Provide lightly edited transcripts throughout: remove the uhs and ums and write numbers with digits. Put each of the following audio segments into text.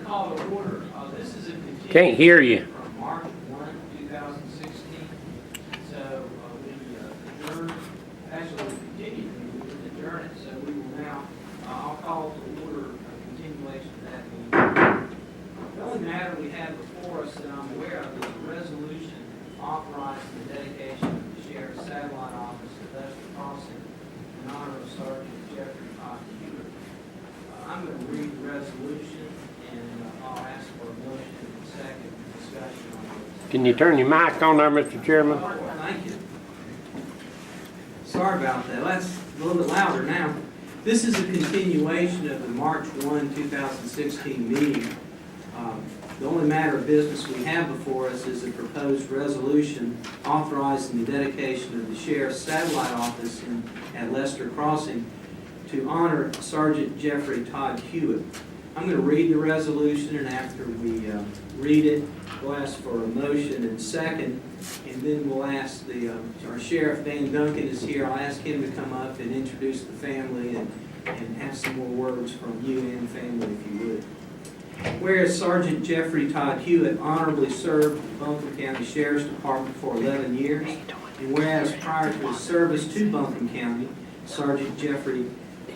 call to order. This is a continuation. Can't hear you. From March 1, 2016. So we adjourned, actually we continued, we didn't adjourn it, so we will now, I'll call to order a continuation of that meeting. The only matter we have before us that I'm aware of is a resolution authorizing the dedication of the Sheriff's Satellite Office at Lester Crossing in honor of Sergeant Jeffrey Todd Hewitt. I'm going to read the resolution, and I'll ask for a motion and second discussion on this. Can you turn your mic on there, Mr. Chairman? Thank you. Sorry about that. That's a little bit louder now. This is a continuation of the March 1, 2016 meeting. The only matter of business we have before us is a proposed resolution authorizing the dedication of the Sheriff's Satellite Office at Lester Crossing to honor Sergeant Jeffrey Todd Hewitt. I'm going to read the resolution, and after we read it, we'll ask for a motion and second, and then we'll ask our Sheriff Van Duncan is here. I'll ask him to come up and introduce the family and have some more words from you and family, if you would. Whereas Sergeant Jeffrey Todd Hewitt honorably served the Buncombe County Sheriff's Department for 11 years, and whereas prior to his service to Buncombe County, Sergeant Jeffrey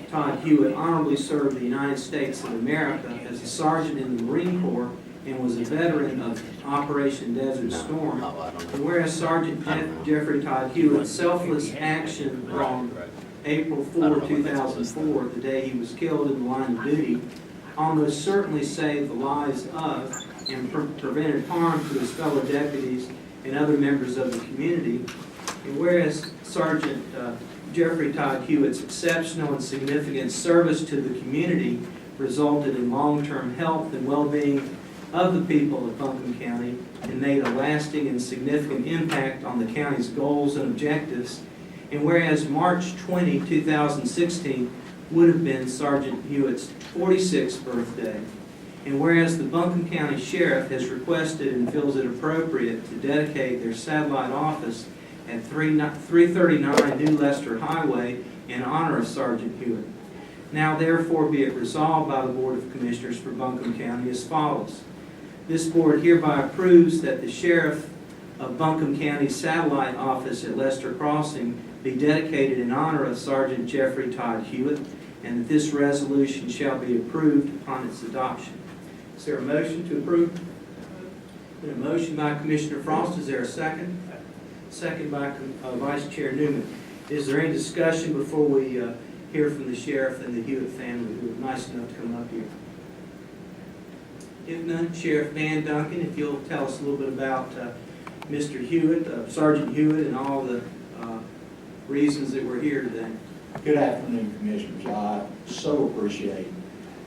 Todd Hewitt honorably served the United States of America as a sergeant in the Marine Corps and was a veteran of Operation Desert Storm. And whereas Sergeant Jeffrey Todd Hewitt's selfless action on April 4, 2004, the day he was killed in the line of duty, almost certainly saved the lives of and prevented harm to his fellow deputies and other members of the community. And whereas Sergeant Jeffrey Todd Hewitt's exceptional and significant service to the community resulted in long-term health and well-being of the people of Buncombe County and made a lasting and significant impact on the county's goals and objectives. And whereas March 20, 2016 would have been Sergeant Hewitt's 46th birthday. And whereas the Buncombe County Sheriff has requested and feels it appropriate to dedicate their satellite office at 339 New Lester Highway in honor of Sergeant Hewitt. Now therefore be it resolved by the Board of Commissioners for Buncombe County as follows. This board hereby approves that the Sheriff of Buncombe County's satellite office at Lester Crossing be dedicated in honor of Sergeant Jeffrey Todd Hewitt, and that this resolution shall be approved upon its adoption. Is there a motion to approve? A motion by Commissioner Frost. Is there a second? Second by Vice Chair Newman. Is there any discussion before we hear from the Sheriff and the Hewitt family who were nice enough to come up here? If none, Sheriff Van Duncan, if you'll tell us a little bit about Mr. Hewitt, Sergeant Hewitt, and all the reasons that we're here today. Good afternoon, Commissioners. I so appreciate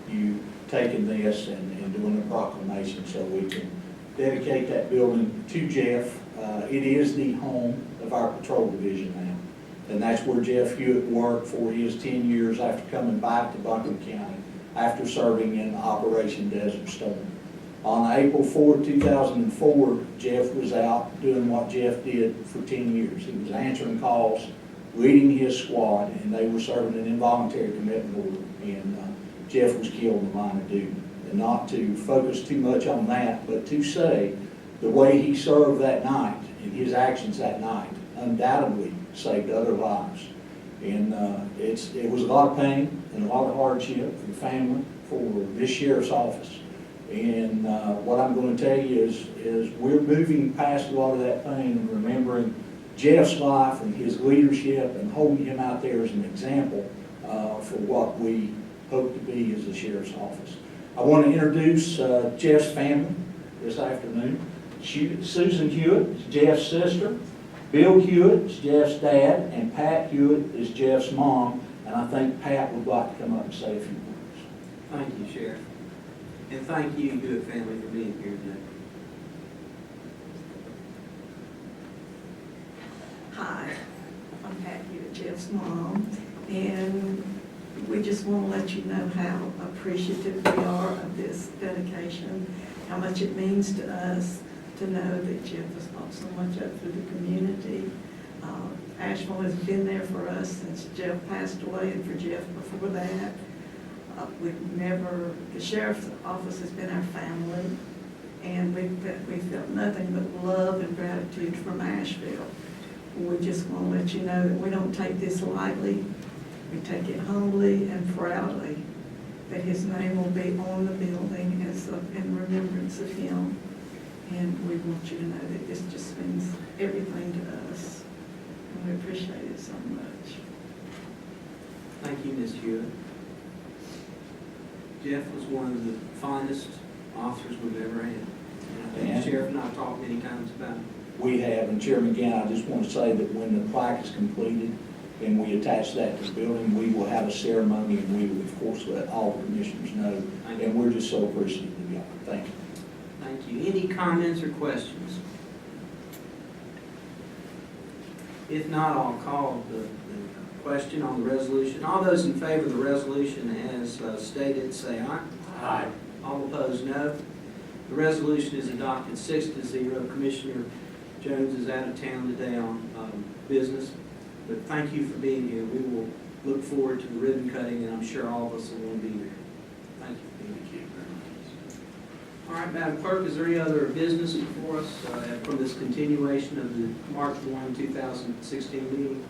you taking this and doing a proclamation so we can dedicate that building to Jeff. It is the home of our patrol division now, and that's where Jeff Hewitt worked for his 10 years after coming back to Buncombe County after serving in Operation Desert Storm. On April 4, 2004, Jeff was out doing what Jeff did for 10 years. He was answering calls, leading his squad, and they were serving an involuntary commitment order, and Jeff was killed in the line of duty. And not to focus too much on that, but to say the way he served that night and his actions that night undoubtedly saved other lives. And it was a lot of pain and a lot of hardship for the family, for this sheriff's office. And what I'm going to tell you is we're moving past a lot of that pain and remembering Jeff's life and his leadership and holding him out there as an example for what we hope to be as a sheriff's office. I want to introduce Jeff's family this afternoon. Susan Hewitt is Jeff's sister. Bill Hewitt is Jeff's dad, and Pat Hewitt is Jeff's mom. And I think Pat would like to come up and say a few words. Thank you, Sheriff. And thank you, Hewitt family, for being here today. Hi, I'm Pat Hewitt, Jeff's mom, and we just want to let you know how appreciative we are of this dedication, how much it means to us to know that Jeff has fought so much up for the community. Asheville has been there for us since Jeff passed away, and for Jeff before that. The sheriff's office has been our family, and we felt nothing but love and gratitude from Asheville. We just want to let you know that we don't take this lightly. We take it humbly and proudly, that his name will be on the building in remembrance of him. And we want you to know that this just means everything to us, and we appreciate it so much. Thank you, Ms. Hewitt. Jeff was one of the finest officers we've ever had. And I think the sheriff and I have talked many times about it. We have, and Chairman, again, I just want to say that when the plaque is completed and we attach that to the building, we will have a ceremony, and we will, of course, let all the commissioners know. And we're just so appreciative of y'all. Thank you. Thank you. Any comments or questions? If not, I'll call the question on the resolution. All those in favor of the resolution as stated, say aye. Aye. All opposed, no. The resolution is adopted 6-0. Commissioner Jones is out of town today on business, but thank you for being here. We will look forward to the ribbon cutting, and I'm sure all of us will want to be there. Thank you. All right, Madam Clerk, is there any other business before us from this continuation of the March 1, 2016 meeting?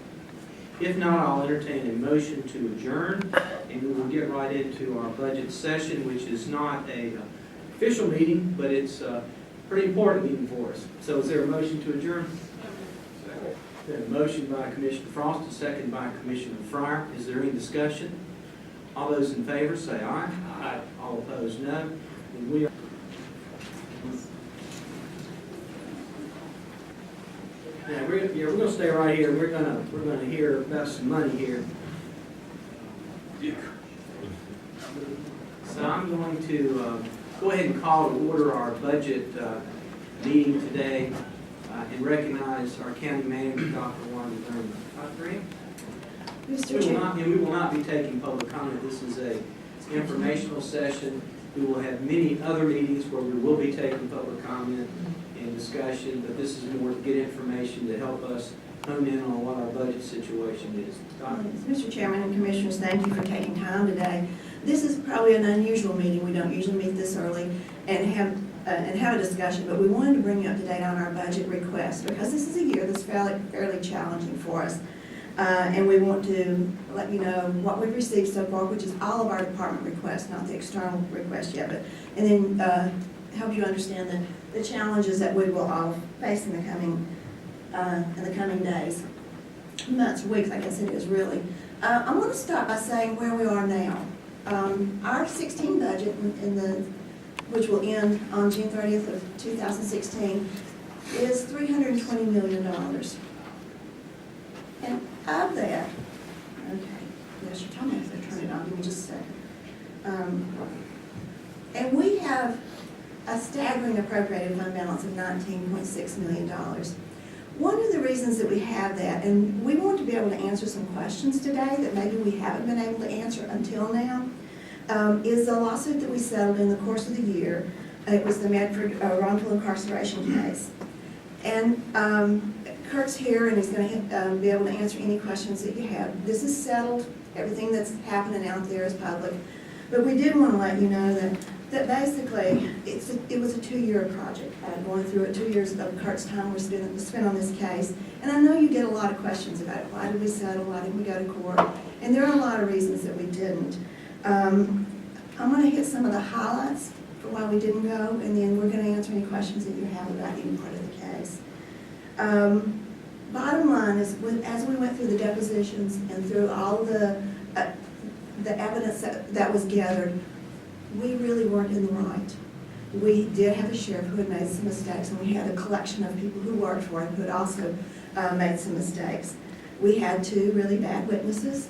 If not, I'll entertain a motion to adjourn, and we will get right into our budget session, which is not a official meeting, but it's a pretty important meeting for us. So is there a motion to adjourn? Then a motion by Commissioner Frost, a second by Commissioner Fryer. Is there any discussion? All those in favor say aye. Aye. All opposed, no. And we are now, we're going to stay right here. We're going to hear about some money here. So I'm going to go ahead and call to order our budget meeting today and recognize our county manager, Dr. Wanda Green. Dr. Green? We will not be taking public comment. This is an informational session. We will have many other meetings where we will be taking public comment and discussion, but this is more to get information to help us hone in on what our budget situation is. Dr. Mr. Chairman and Commissioners, thank you for taking time today. This is probably an unusual meeting. We don't usually meet this early and have a discussion, but we wanted to bring you up to date on our budget request because this is a year that's fairly challenging for us. And we want to let you know what we've received so far, which is all of our department requests, not the external requests yet, and then help you understand the challenges that we will all face in the coming days, months, weeks, I guess it is really. I want to start by saying where we are now. Our 16 budget, which will end on June 30th of 2016, is $320 million. And of that, okay, yes, you're telling me if they're turning it on, give me just a second. And we have a staggering appropriated fund balance of $19.6 million. One of the reasons that we have that, and we want to be able to answer some questions today that maybe we haven't been able to answer until now, is the lawsuit that we settled in the course of the year. It was the Medford wrongful incarceration case. And Kurt's here and he's going to be able to answer any questions that you have. This is settled. Everything that's happening out there is public. But we did want to let you know that basically it was a 2-year project. Going through it, 2 years of Kurt's time was spent on this case. And I know you get a lot of questions about it. Why did we settle? Why didn't we go to court? And there are a lot of reasons that we didn't. I'm going to hit some of the highlights for why we didn't go, and then we're going to answer any questions that you have about any part of the case. Bottom line is, as we went through the depositions and through all the evidence that was gathered, we really weren't in the right. We did have a sheriff who had made some mistakes, and we had a collection of people who worked for him who had also made some mistakes. We had 2 really bad witnesses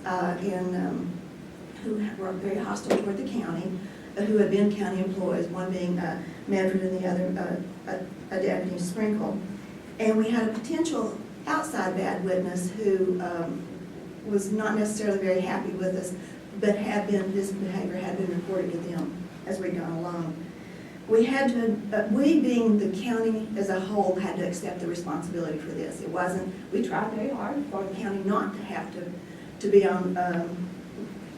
who were very hostile toward the county, who had been county employees, one being Medford and the other a Deputy Sprinkle. And we had a potential outside bad witness who was not necessarily very happy with us, but his behavior had been reported to them as we'd gone along. We had to, we being the county as a whole, had to accept the responsibility for this. It wasn't, we tried very hard for the county not to have to be on,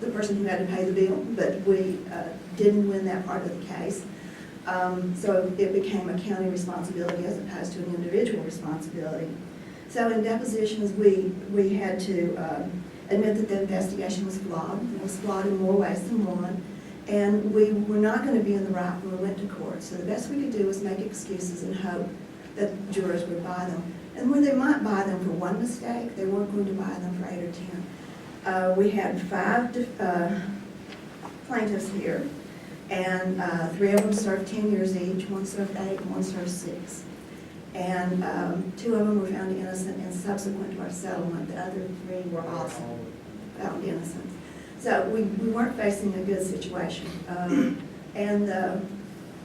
the person who had to pay the bill, but we didn't win that part of the case. So it became a county responsibility as opposed to an individual responsibility. So in depositions, we had to admit that the investigation was flawed. It was flawed in more ways than one. And we were not going to be in the right when we went to court. So the best we could do was make excuses and hope that jurors would buy them. And where they might buy them for one mistake, they weren't going to buy them for 8 or 10. We had 5 plaintiffs here, and 3 of them served 10 years each. 1 served 8, and 1 served 6. And 2 of them were found innocent, and subsequent to our settlement, the other 3 were also found innocent. So we weren't facing a good situation.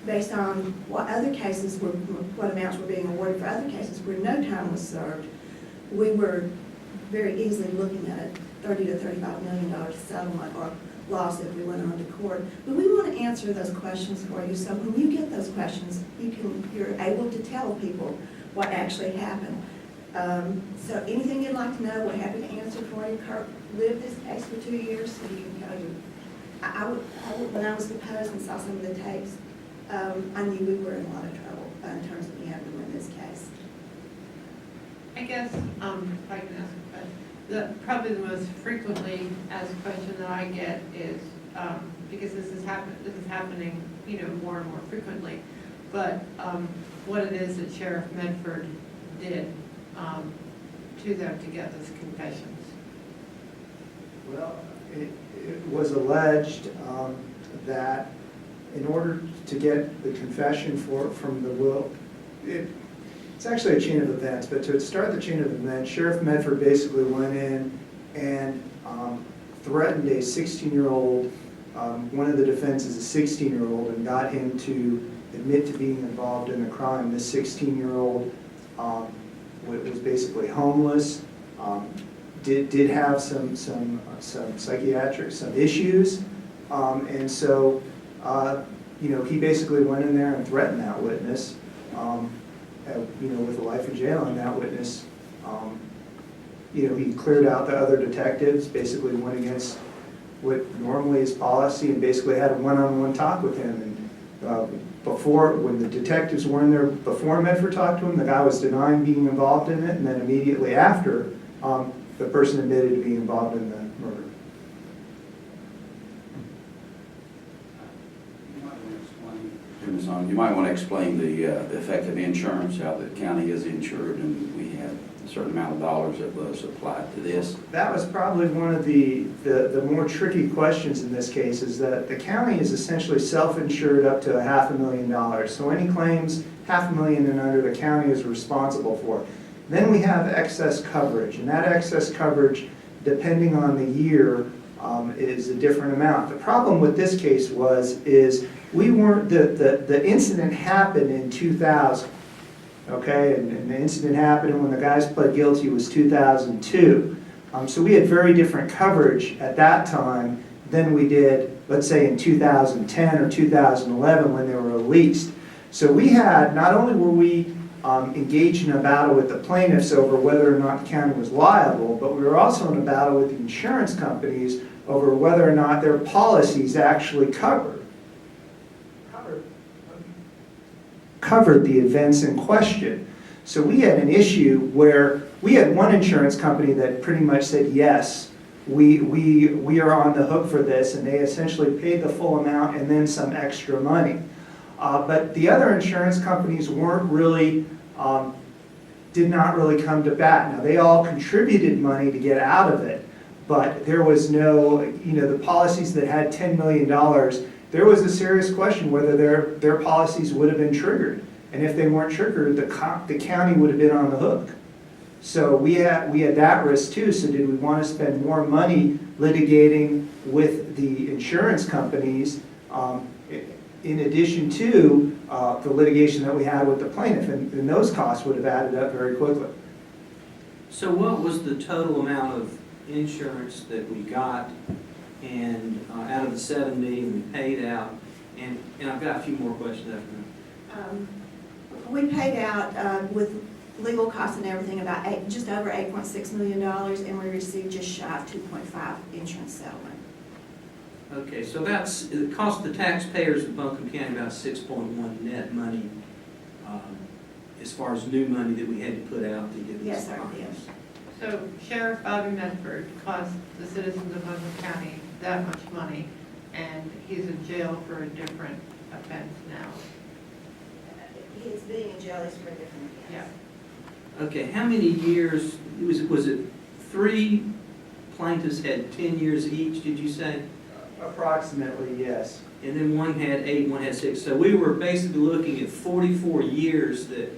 Based on what other cases were, what amounts were being awarded for other cases where no time was served, we were very easily looking at a $30 to $35 million settlement or loss if we went on to court. But we want to answer those questions for you, so when you get those questions, you're able to tell people what actually happened. So anything you'd like to know, we're happy to answer for you. Kirk lived this case for 2 years, so he can tell you. When I was deposed and saw some of the tapes, I knew we were in a lot of trouble in terms of being able to win this case. I guess, if I can ask a question, probably the most frequently asked question that I get is, because this is happening, more and more frequently, but what it is that Sheriff Medford did to them to get those confessions. Well, it was alleged that in order to get the confession from the will, it's actually a chain of events, but to start the chain of events, Sheriff Medford basically went in and threatened a 16-year-old, one of the defenses, a 16-year-old, and got him to admit to being involved in the crime. This 16-year-old was basically homeless, did have some psychiatric, some issues, and so he basically went in there and threatened that witness, with a life in jail, and that witness, he cleared out the other detectives, basically went against what normally is policy, and basically had a one-on-one talk with him. And when the detectives were in there, before Medford talked to him, the guy was denying being involved in it, and then immediately after, the person admitted to being involved in the murder. You might want to explain the effect of insurance, how the county is insured, and we have a certain amount of dollars that was applied to this. That was probably one of the more tricky questions in this case, is that the county is essentially self-insured up to $500,000. So any claims $500,000 and under, the county is responsible for. Then we have excess coverage, and that excess coverage, depending on the year, is a different amount. The problem with this case is we weren't, the incident happened in 2000, okay? And the incident happened when the guys pled guilty was 2002. So we had very different coverage at that time than we did, let's say, in 2010 or 2011 when they were released. So we had, not only were we engaged in a battle with the plaintiffs over whether or not the county was liable, but we were also in a battle with the insurance companies over whether or not their policies actually covered the events in question. So we had an issue where we had one insurance company that pretty much said, yes, we are on the hook for this, and they essentially paid the full amount and then some extra money. But the other insurance companies weren't really, did not really come to bat. Now, they all contributed money to get out of it, but there was no, the policies that had $10 million, there was a serious question whether their policies would have been triggered. And if they weren't triggered, the county would have been on the hook. So we had that risk too. So did we want to spend more money litigating with the insurance companies in addition to the litigation that we had with the plaintiff? And those costs would have added up very quickly. So what was the total amount of insurance that we got, and out of the $7 million we paid out? And I've got a few more questions after that. We paid out with legal costs and everything about just over $8.6 million, and we received just shy of 2.5 insurance settlement. Okay, so it cost the taxpayers of Buncombe County about 6.1 net money, as far as new money that we had to put out to get these Yes, sir, fines. yes. So Sheriff Bobby Medford cost the citizens of Buncombe County that much money, and he's in jail for a different offense now. He's being in jail is for a different offense. Yeah. Okay, how many years, was it 3 plaintiffs had 10 years each, did you say? Approximately, yes. And then one had 8, one had 6. So we were basically looking at 44 years that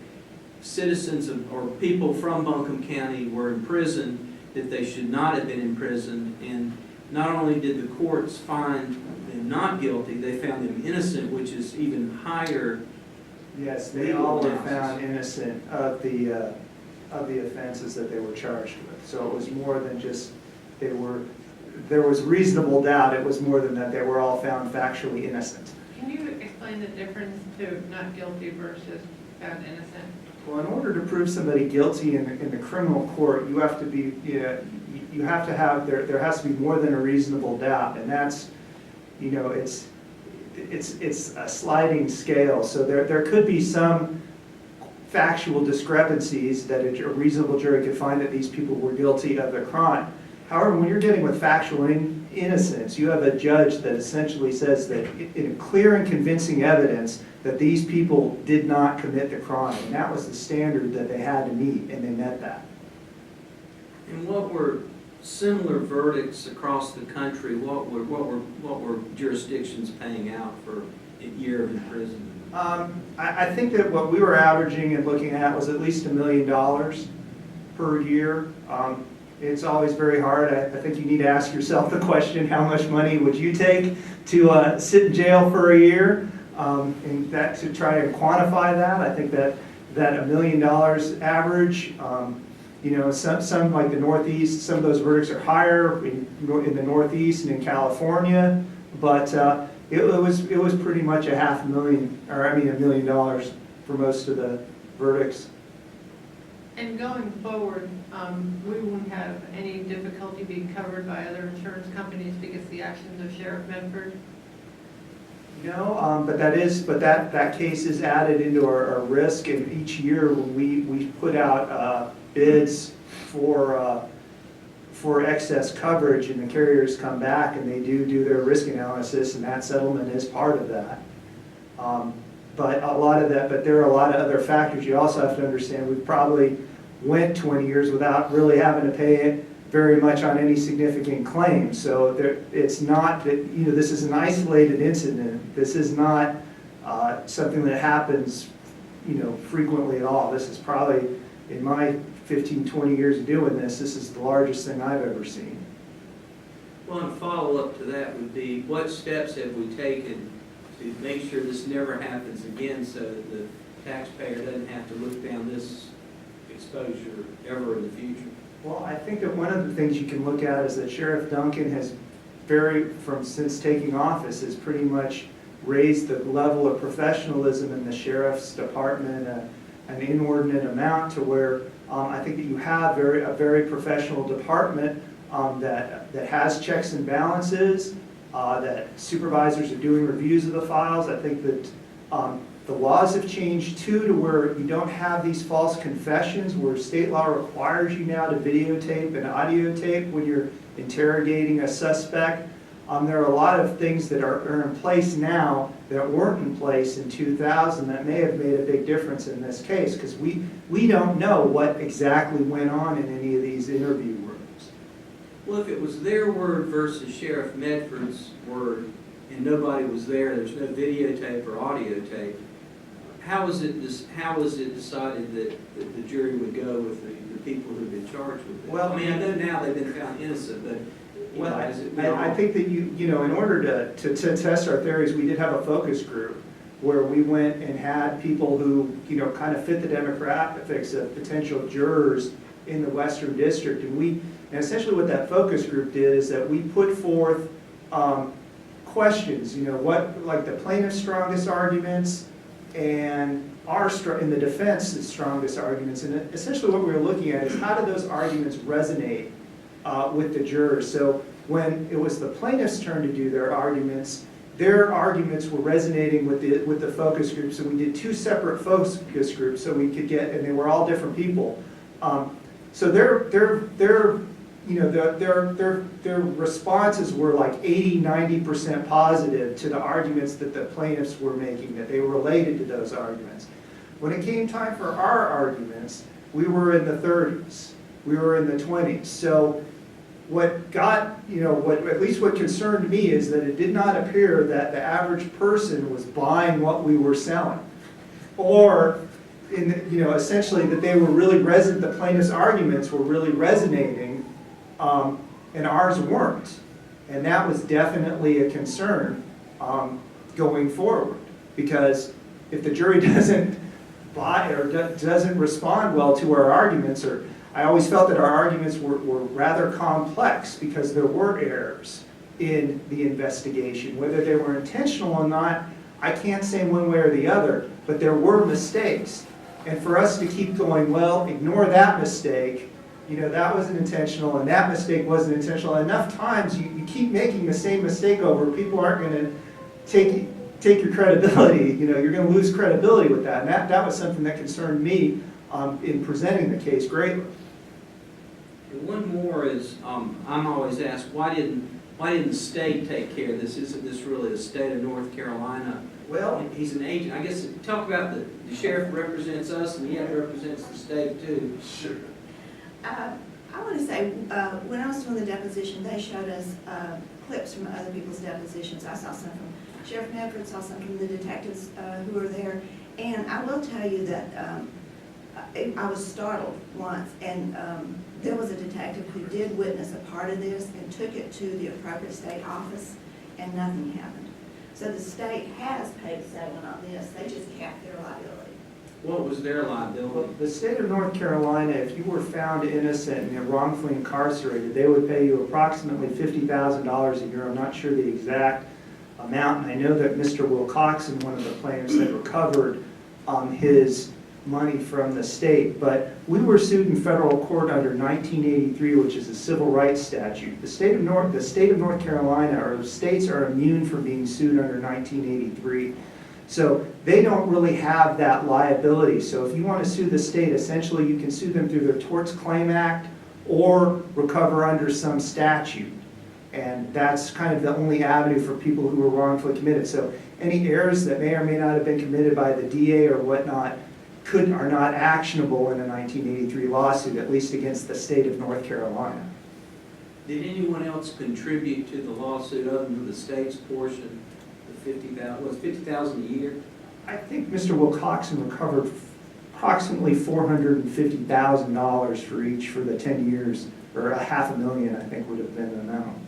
citizens or people from Buncombe County were in prison that they should not have been in prison. And not only did the courts find them not guilty, they found them innocent, which is even higher. Yes, they all were found innocent of the offenses that they were charged with. So it was more than just, there was reasonable doubt, it was more than that, they were all found factually innocent. Can you explain the difference to not guilty versus found innocent? Well, in order to prove somebody guilty in the criminal court, you have to be, you have to have, there has to be more than a reasonable doubt, and that's, it's a sliding scale. So there could be some factual discrepancies that a reasonable jury could find that these people were guilty of the crime. However, when you're dealing with factual innocence, you have a judge that essentially says that in clear and convincing evidence that these people did not commit the crime, and that was the standard that they had to meet, and they met that. And what were similar verdicts across the country? What were jurisdictions paying out for a year of imprisonment? I think that what we were averaging and looking at was at least $1 million per year. It's always very hard. I think you need to ask yourself the question, how much money would you take to sit in jail for a year? And that to try and quantify that, I think that $1 million average, some like the Northeast, some of those verdicts are higher in the Northeast and in California, but it was pretty much $1 million for most of the verdicts. And going forward, we won't have any difficulty being covered by other insurance companies because of the actions of Sheriff Medford? No, but that case is added into our risk, and each year when we put out bids for excess coverage, and the carriers come back and they do their risk analysis, and that settlement is part of that. But there are a lot of other factors. You also have to understand, we probably went 20 years without really having to pay it very much on any significant claim. So it's not that, this is an isolated incident. This is not something that happens, frequently at all. This is probably, in my 15, 20 years of doing this is the largest thing I've ever seen. Well, and a follow-up to that would be, what steps have we taken to make sure this never happens again so that the taxpayer doesn't have to look down this exposure ever in the future? Well, I think that one of the things you can look at is that Sheriff Duncan has since taking office, has pretty much raised the level of professionalism in the sheriff's department an inordinate amount to where I think that you have a very professional department that has checks and balances, that supervisors are doing reviews of the files. I think that the laws have changed too, to where you don't have these false confessions where state law requires you now to videotape and audio tape when you're interrogating a suspect. There are a lot of things that are in place now that weren't in place in 2000 that may have made a big difference in this case, because we don't know what exactly went on in any of these interview rooms. Well, if it was their word versus Sheriff Medford's word, and nobody was there's no videotape or audio tape, how was it decided that the jury would go with the people who've been charged with it? Well, I mean, I know now they've been found innocent, but I think that in order to test our theories, we did have a focus group where we went and had people who kind of fit the demographics of potential jurors in the Western District, and essentially what that focus group did is that we put forth questions, what, like the plaintiff's strongest arguments and in the defense's strongest arguments, and essentially what we were looking at is how do those arguments resonate with the jurors. So when it was the plaintiff's turn to do their arguments were resonating with the focus groups, and we did 2 separate focus groups so we could get, and they were all different people. So their responses were like 80–90% positive to the arguments that the plaintiffs were making, that they related to those arguments. When it came time for our arguments, we were in the 30s, we were in the 20s. So what got, at least what concerned me is that it did not appear that the average person was buying what we were selling. Or, essentially that they were really the plaintiff's arguments were really resonating, and ours weren't. And that was definitely a concern going forward. Because if the jury doesn't buy or doesn't respond well to our arguments, or I always felt that our arguments were rather complex because there were errors in the investigation. Whether they were intentional or not, I can't say one way or the other, but there were mistakes. And for us to keep going, well, ignore that mistake, that wasn't intentional, and that mistake wasn't intentional. Enough times you keep making the same mistake over, people aren't going to take your credibility, you're going to lose credibility with that. And that was something that concerned me in presenting the case greatly. One more is, I'm always asked, why didn't the state take care of this? Isn't this really the state of North Carolina? Well, He's an agent. I guess talk about the sheriff represents us, and he represents the state too. sure. I want to say, when I was doing the deposition, they showed us clips from other people's depositions. I saw some from Sheriff Medford, saw some from the detectives who were there. And I will tell you that I was startled once, and there was a detective who did witness a part of this and took it to the appropriate state office, and nothing happened. So the state has paid a settlement on this, they just capped their liability. What was their Well, liability? the state of North Carolina, if you were found innocent and wrongfully incarcerated, they would pay you approximately $50,000 a year. I'm not sure the exact amount, and I know that Mr. Wilcoxon, one of the plaintiffs, had recovered his money from the state, but we were sued in federal court under 1983, which is a civil rights statute. The state of North Carolina, or states, are immune from being sued under 1983. So they don't really have that liability. So if you want to sue the state, essentially you can sue them through their Torts Claim Act or recover under some statute. And that's kind of the only avenue for people who were wrongfully committed. So any errors that may or may not have been committed by the DA or whatnot are not actionable in a 1983 lawsuit, at least against the state of North Carolina. Did anyone else contribute to the lawsuit other than the state's portion, the $50,000 a year? I think Mr. Wilcoxon recovered approximately $450,000 for the 10 years, or $500,000, I think would have been the amount.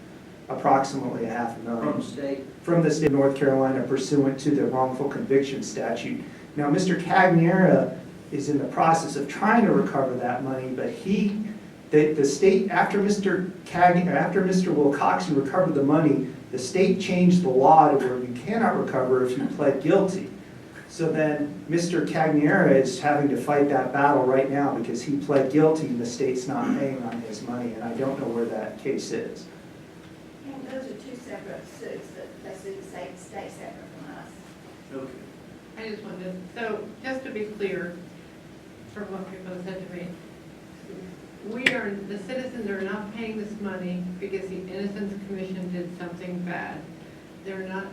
Approximately $500,000. From the state? From the state of North Carolina pursuant to the wrongful conviction statute. Now, Mr. Cagnera is in the process of trying to recover that money, but the state, after Mr. Wilcoxon recovered the money, the state changed the law to where you cannot recover if you pled guilty. So then Mr. Cagnera is having to fight that battle right now because he pled guilty and the state's not paying on his money, and I don't know where that case is. And those are 2 separate suits that they sue the state separate from us. Okay. I just wanted, so just to be clear, from what people have said to me, the citizens are not paying this money because the Innocence Commission did something bad. We're not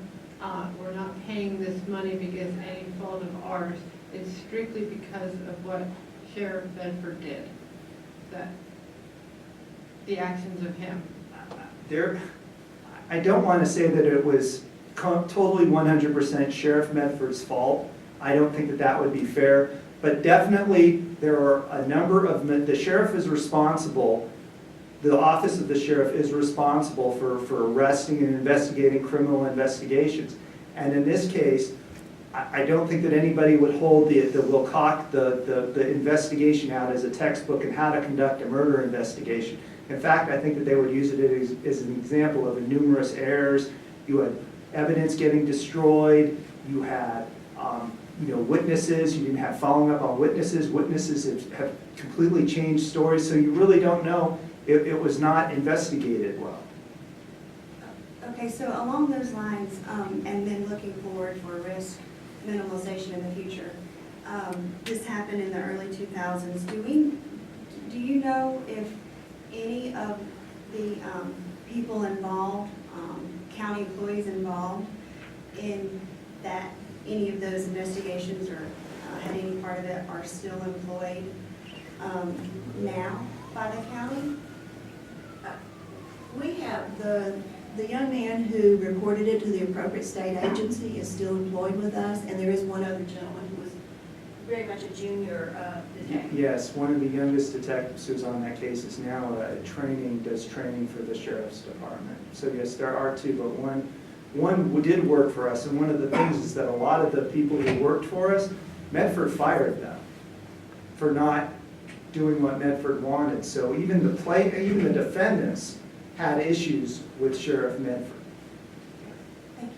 paying this money because any fault of ours. It's strictly because of what Sheriff Bedford did, that the actions of him. I don't want to say that it was totally 100% Sheriff Medford's fault. I don't think that would be fair, but definitely there are a number of, the sheriff is responsible, the office of the sheriff is responsible for arresting and investigating criminal investigations. And in this case, I don't think that anybody would hold the investigation out as a textbook on how to conduct a murder investigation. In fact, I think that they would use it as an example of numerous errors. You had evidence getting destroyed, you had witnesses, you didn't have following up on witnesses. Witnesses have completely changed stories, so you really don't know it was not investigated well. Okay, so along those lines, and then looking forward for risk minimalization in the future, this happened in the early 2000s. Do you know if any of the people involved, county employees involved in that, any of those investigations or had any part of it are still employed now by the county? We have the young man who reported it to the appropriate state agency is still employed with us, and there is one other gentleman who was very much a junior detective. Yes, one of the youngest detectives who's on that case is now does training for the sheriff's department. So yes, there are two, but one did work for us, and one of the things is that a lot of the people who worked for us, Medford fired them for not doing what Medford wanted. So even the defendants had issues with Sheriff Medford. Thank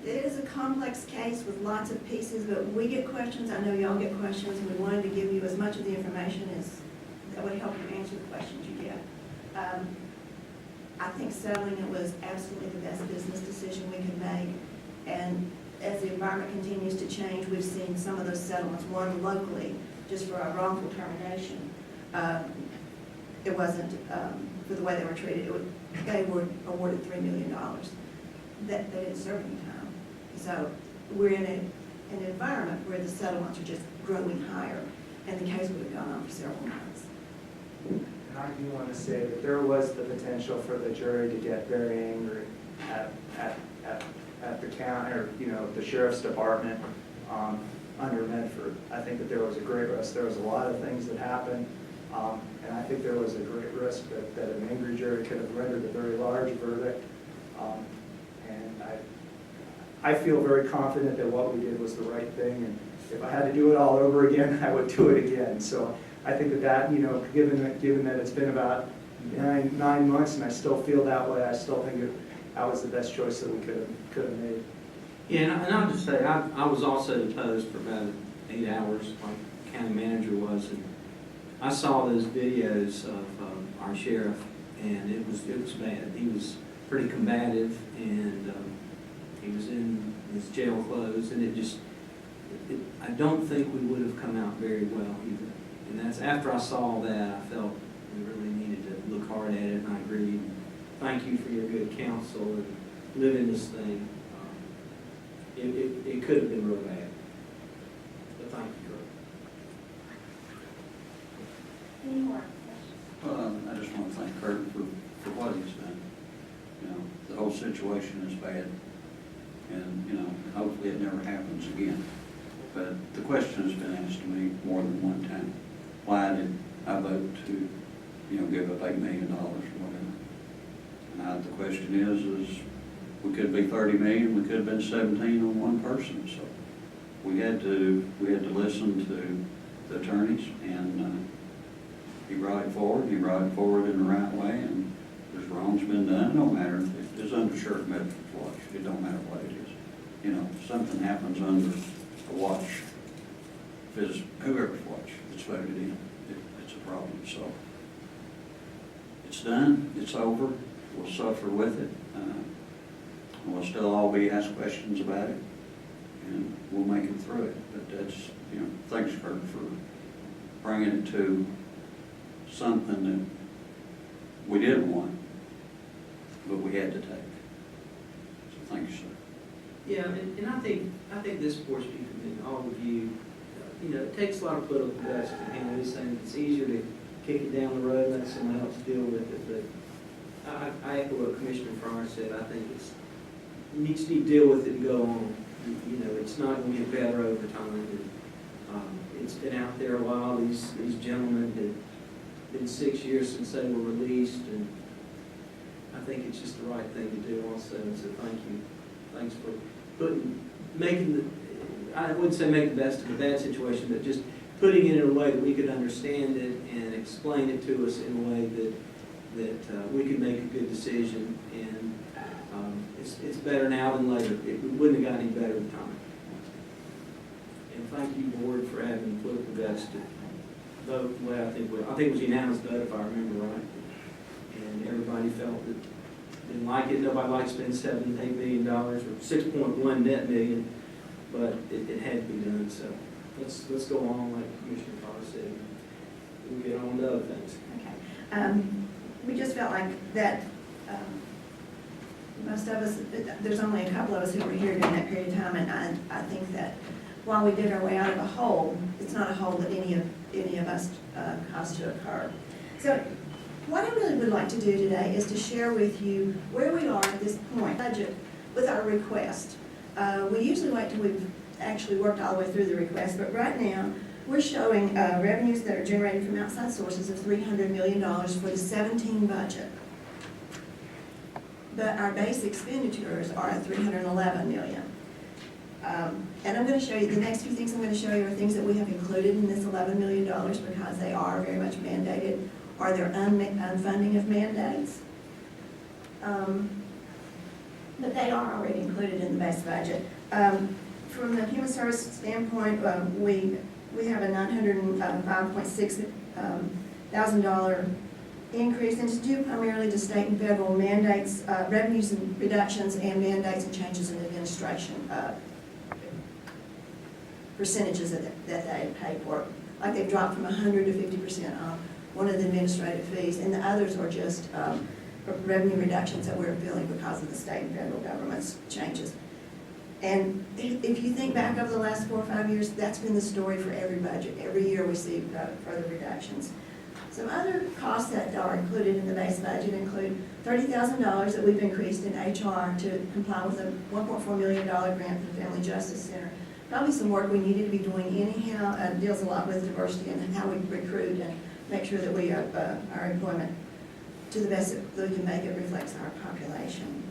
you. It is a complex case with lots of pieces, but we get questions, I know y'all get questions, and we wanted to give you as much of the information as that would help you answer the questions you get. I think settling it was absolutely the best business decision we could make, and as the environment continues to change, we've seen some of those settlements, one locally, just for a wrongful termination. It wasn't for the way they were treated. They were awarded $3 million. That they didn't serve any time. So we're in an environment where the settlements are just growing higher, and the case would have gone on for several months. And I do want to say that there was the potential for the jury to get very angry at the county, or the sheriff's department under Medford. I think that there was a great risk. There was a lot of things that happened, and I think there was a great risk that an angry jury could have rendered a very large verdict. And I feel very confident that what we did was the right thing, and if I had to do it all over again, I would do it again. So I think that given that it's been about nine months and I still feel that way, I still think that was the best choice that we could have made. Yeah, and I'll just say, I was also deposed for about 8 hours, like the county manager was, and I saw those videos of our sheriff, and it was bad. He was pretty combative, and he was in his jail clothes, and I don't think we would have come out very well either. And that's after I saw that, I felt we really needed to look hard at it, and I agreed. Thank you for your good counsel and living this thing. It could have been real bad. But thank you, Kurt. Any more questions? I just want to thank Kurt for what he's done. The whole situation is bad, and, hopefully it never happens again. But the question has been asked to me more than one time. Why did I vote to, give up $8 million or whatever? And the question is we could be 30 million, we could have been 17 on one person. So we had to listen to the attorneys, and he brought it forward. He brought it forward in the right way, and there's wrong's been done. No matter if it's under Sheriff Medford's watch, it don't matter what it is. If something happens under a watch, if it's whoever's watch that's voted in, it's a problem. So it's done. It's over. We'll suffer with it. We'll still all be asked questions about it, and we'll make it through it. But that's, thanks, Kurt, for bringing it to something that we didn't want, but we had to take. So thank you, sir. Yeah, and I think this board should be commended, all of you. It takes a lot of political guts to handle these things. It's easier to kick it down the road and let someone else deal with it. But I echo what Commissioner Fryer said. I think you need to deal with it and go on. It's not going to get better over time. It's been out there a while. These gentlemen have been 6 years since they were released, and I think it's just the right thing to do also. So thank you. Thanks for I wouldn't say make the best of a bad situation, but just putting it in a way that we could understand it and explain it to us in a way that we could make a good decision. And it's better now than later. It wouldn't have gotten any better with time. And thank you, board, for having political guts to vote, well, I think it was unanimous vote if I remember right. And everybody felt that, didn't like it, nobody liked to spend $7-8 million or 6.1 net million, but it had to be done, so let's go on, like Commissioner Carr said. We'll get on to other things. Okay. We just felt like that, most of us, there's only a couple of us who were here during that period of time, and I think that while we did our way out of a hole, it's not a hole that any of us caused to occur. So what I really would like to do today is to share with you where we are at this point, budget, with our request. We usually wait till we've actually worked all the way through the request, but right now, we're showing revenues that are generated from outside sources of $300 million for the 17 budget. But our base expenditures are at $311 million. And I'm going to show you, the next few things I'm going to show you are things that we have included in this $11 million because they are very much mandated, or they're unfunding of mandates. But they are already included in the base budget. From the human service standpoint, we have a $905.6 thousand increase, and it's due primarily to state and federal mandates, revenues and reductions, and mandates and changes in administration percentages that they pay for. Like they've dropped from 100 to 50% off one of the administrative fees, and the others are just revenue reductions that we're feeling because of the state and federal government's changes. And if you think back over the last 4 or 5 years, that's been the story for every budget. Every year we see further reductions. Some other costs that are included in the base budget include $30,000 that we've increased in HR to comply with a $1.4 million grant for the Family Justice Center. Probably some work we needed to be doing anyhow. Deals a lot with diversity and how we recruit and make sure that we have our employment to the best that we can make it reflects our population.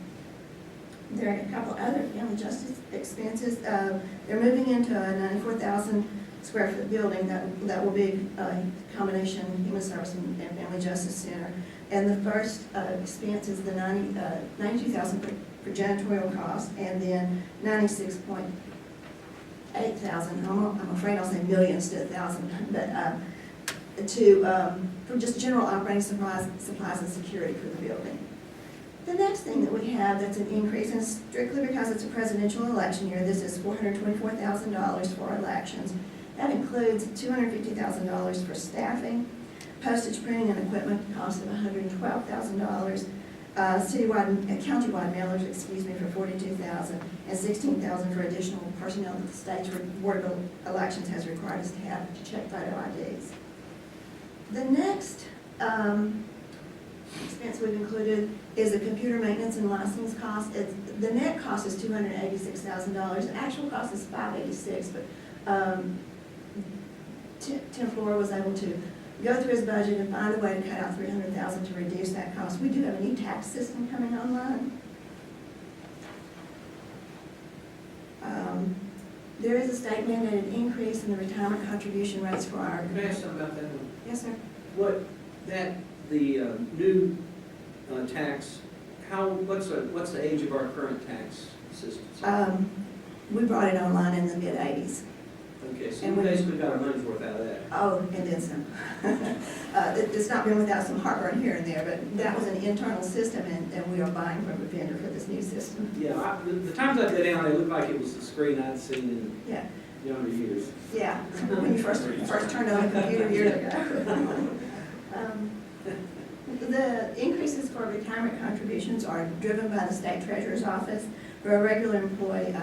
There are a couple other family justice expenses. They're moving into a 94,000 square foot building that will be a combination human service and family justice center. And the first expense is the $92,000 for janitorial costs, and then $96.8 thousand. I'm afraid I'll say million instead of thousand, but for just general operating supplies and security for the building. The next thing that we have that's an increase, and strictly because it's a presidential election year, this is $424,000 for elections. That includes $250,000 for staffing, postage, printing, and equipment cost of $112,000, countywide mailers, for $42,000, and $16,000 for additional personnel that the state's Board of Elections has required us to have to check photo IDs. The next expense we've included is a computer maintenance and license cost. The net cost is $286,000. The actual cost is $586,000, but Tim Flora was able to go through his budget and find a way to cut out $300,000 to reduce that cost. We do have a new tax system coming online. There is a state mandated increase in the retirement contribution rates for our. Can I ask something about that one? Yes, sir. The new tax, what's the age of our current tax system? We brought it online in the mid-'80s. Okay, so and we we- basically got our money's worth out of that. Oh, and then some. It's not been without some heartburn here and there, but that was an internal system, and we are buying from a vendor for this new system. Yeah, the times I go down, it looked like it was the screen I'd seen Yeah, in younger years. yeah, when you first turned on a computer years ago. The increases for retirement contributions are driven by the state treasurer's office. For a regular employee,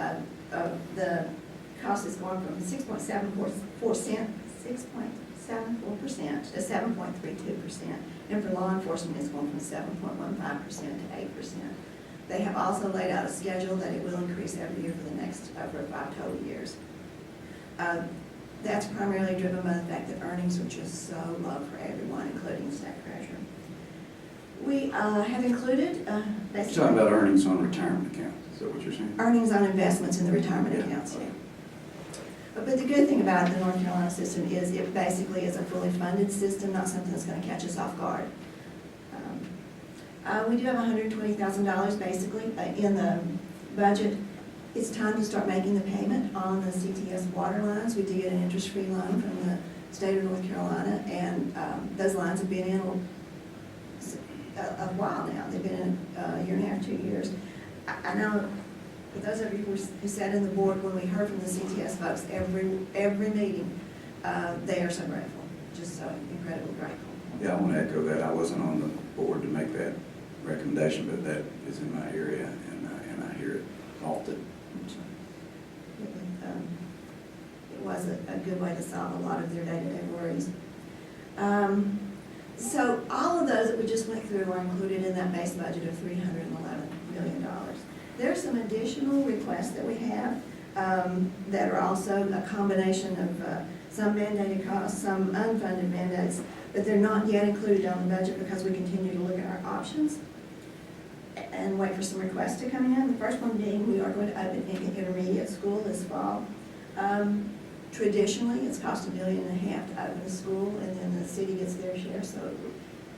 the cost is going from 6.74% to 7.32%. And for law enforcement, it's going from 7.15% to 8%. They have also laid out a schedule that it will increase every year for the next, for 5 total years. That's primarily driven by the fact that earnings are just so low for everyone, including the state treasurer. We have included, basically. Talking about earnings on retirement accounts, is that what you're saying? Earnings on investments in the retirement accounts, yeah. But the good thing about the North Carolina system is it basically is a fully funded system, not something that's going to catch us off guard. We do have $120,000 basically in the budget. It's time to start making the payment on the CTS water lines. We do get an interest-free loan from the state of North Carolina, and those lines have been in a while now. They've been in a year and a half, 2 years. I know, for those of you who sat in the board, when we heard from the CTS folks, every meeting, they are so grateful, just so incredibly grateful. Yeah, I want to echo that. I wasn't on the board to make that recommendation, but that is in my area, and I hear it often. It was a good way to solve a lot of their day-to-day worries. So all of those that we just went through are included in that base budget of $311 million. There are some additional requests that we have that are also a combination of some mandated costs, some unfunded mandates, but they're not yet included on the budget because we continue to look at our options and wait for some requests to come in. The first one being we are going to open an intermediate school this fall. Traditionally, it's cost $1.5 million to open a school, and then the city gets their share. So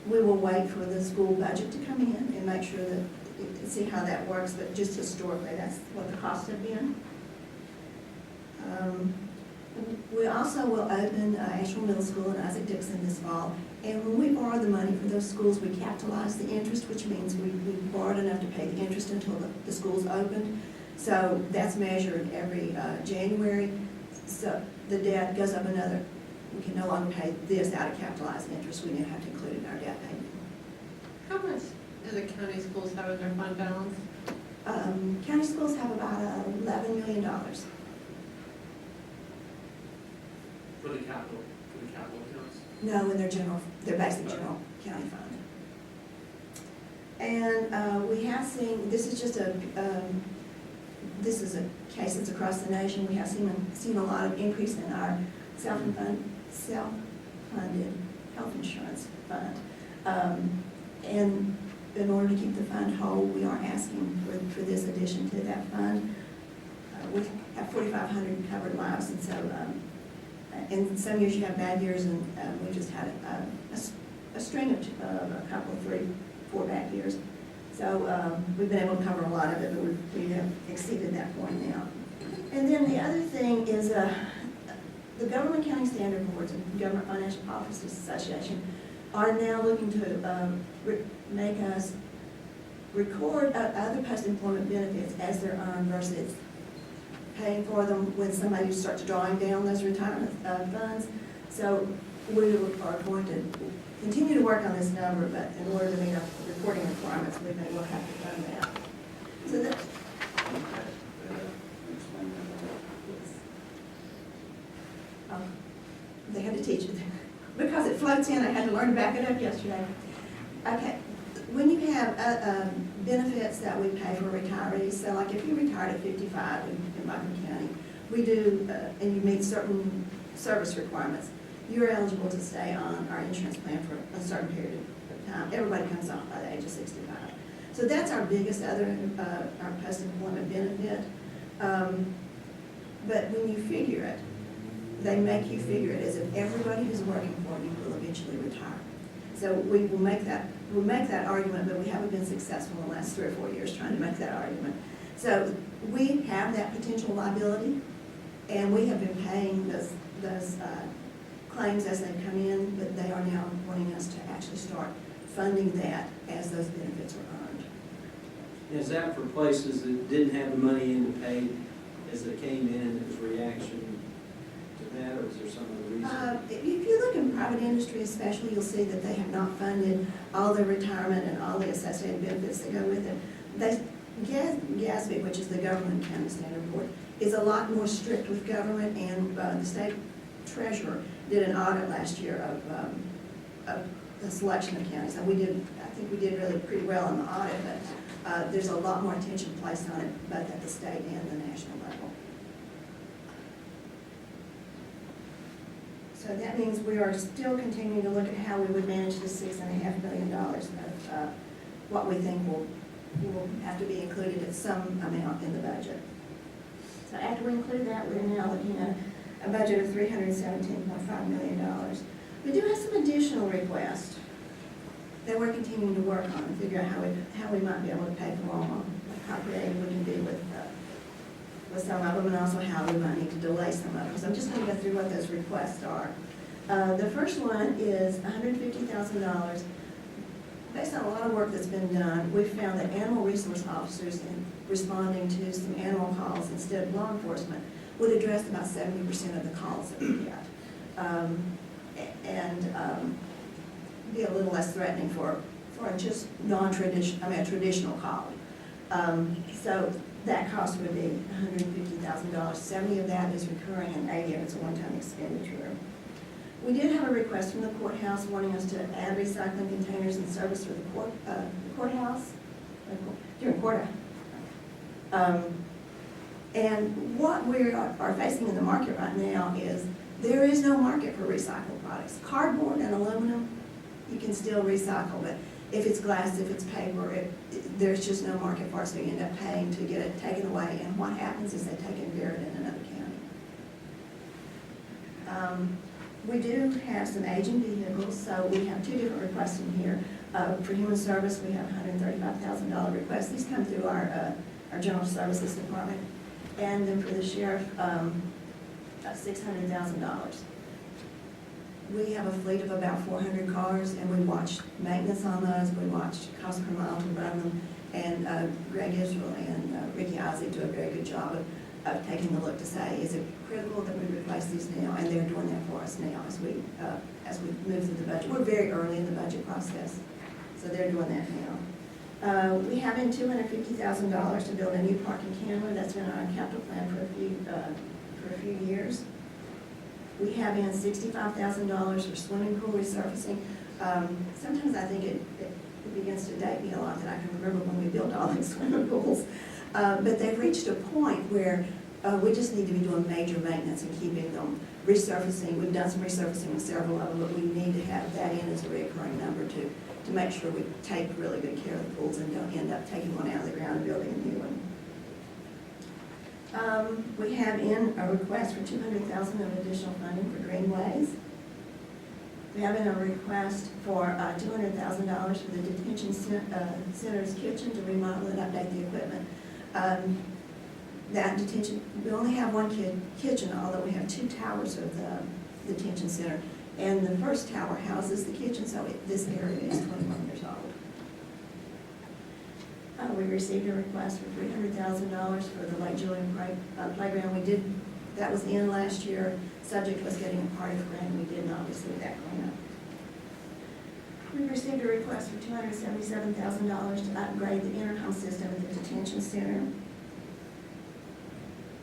we will wait for the school budget to come in and make sure that, see how that works, but just historically, that's what the costs have been. We also will open Asheville Middle School and Isaac Dixon this fall. And when we borrow the money for those schools, we capitalize the interest, which means we borrowed enough to pay the interest until the school's opened. So that's measured every January. So the debt goes up another. We can no longer pay this out of capitalized interest. We now have to include it in our debt payment. How much do the county schools have in their fund balance? County schools have about $11 million. For the capital accounts? No, in their basic general county fund. And we have seen, this is just this is a case that's across the nation. We have seen a lot of increase in our self-funded health insurance fund. And in order to keep the fund whole, we are asking for this addition to that fund. We have 4,500 covered lives, and so in some years you have bad years, and we just had a string of a couple of 3, 4 bad years. So we've been able to cover a lot of it, but we have exceeded that point now. And then the other thing is the Government County Standard Boards and Government Financial Officers Association are now looking to make us record other post-employment benefits as they're earned versus paying for them when somebody starts drawing down those retirement funds. So we are going to continue to work on this number, but in order to meet our reporting requirements, we may well have to fund that. So that, they had to teach it. Because it floats in, I had to learn to back it up yesterday. Okay, when you have benefits that we pay for retirees, so like if you retired at 55 in Buncombe County, we do, and you meet certain service requirements, you're eligible to stay on our insurance plan for a certain period of time. Everybody comes off by the age of 65. So that's our biggest other, our post-employment benefit. But when you figure it, they make you figure it as if everybody who's working for you will eventually retire. So we will make that argument, but we haven't been successful in the last 3 or 4 years trying to make that argument. So we have that potential liability, and we have been paying those claims as they come in, but they are now wanting us to actually start funding that as those benefits are earned. Is that for places that didn't have the money in to pay as they came in as reaction to that, or is there some other reason? If you look in private industry especially, you'll see that they have not funded all their retirement and all the associated benefits that go with it. GASB, which is the Government County Standard Board, is a lot more strict with government, and the state treasurer did an audit last year of the selection of counties. And I think we did really pretty well in the audit, but there's a lot more attention placed on it, both at the state and the national level. So that means we are still continuing to look at how we would manage the $6.5 million of what we think will have to be included at some amount in the budget. So after we include that, we're now looking at a budget of $317.5 million. We do have some additional requests that we're continuing to work on and figure out how we might be able to pay for them, like how creative we can be with some of them, and also how we might need to delay some of them. So I'm just going to go through what those requests are. The first one is $150,000. Based on a lot of work that's been done, we found that animal resource officers in responding to some animal calls instead of law enforcement would address about 70% of the calls that we get. And be a little less threatening for a just non-traditional, a traditional call. So that cost would be $150,000. 70 of that is recurring and 80 of it's a one-time expenditure. We did have a request from the courthouse wanting us to add recycling containers and service for the courthouse, during court. And what we are facing in the market right now is there is no market for recycled products. Cardboard and aluminum, you can still recycle, but if it's glass, if it's paper, there's just no market for it, so you end up paying to get it taken away. And what happens is they take it and bury it in another county. We do have some aging vehicles, so we have two different requests in here. For human service, we have $135,000 requests. These come through our general services department. And then for the sheriff, $600,000. We have a fleet of about 400 cars, and we watch maintenance on those. We watch cost per mile to run them. And Greg Israel and Ricky Isaac do a very good job of taking a look to say, is it critical that we replace these now? And they're doing that for us now as we move through the budget. We're very early in the budget process, so they're doing that now. We have in $250,000 to build a new parking camera. That's been on our capital plan for a few years. We have in $65,000 for swimming pool resurfacing. Sometimes I think it begins to date me a lot that I can remember when we built all these swimming pools. But they've reached a point where we just need to be doing major maintenance and keeping them resurfacing. We've done some resurfacing with several of them, but we need to have that in as a recurring number to make sure we take really good care of the pools and don't end up taking one out of the ground and building a new one. We have in a request for $200,000 of additional funding for greenways. We have in a request for $200,000 for the detention center's kitchen to remodel and update the equipment. That detention, we only have one kitchen, although we have two towers of the detention center. And the first tower houses the kitchen, so this area is 21 years old. We received a request for $300,000 for the Lake Julian playground. That was in last year. Subject was getting a party grant. We did not receive that grant. We received a request for $277,000 to upgrade the intercom system at the detention center.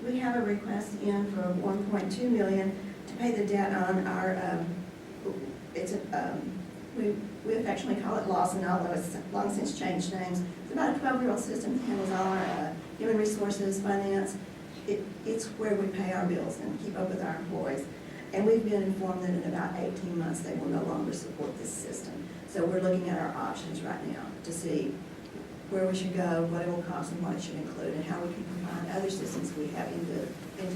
We have a request in for $1.2 million to pay the debt on our, we affectionately call it Lawson, although it's long since changed names. It's about a 12-year-old system that handles all our human resources, finance. It's where we pay our bills and keep up with our employees. And we've been informed that in about 18 months they will no longer support this system. So we're looking at our options right now to see where we should go, what it will cost and what it should include, and how we can combine other systems we have into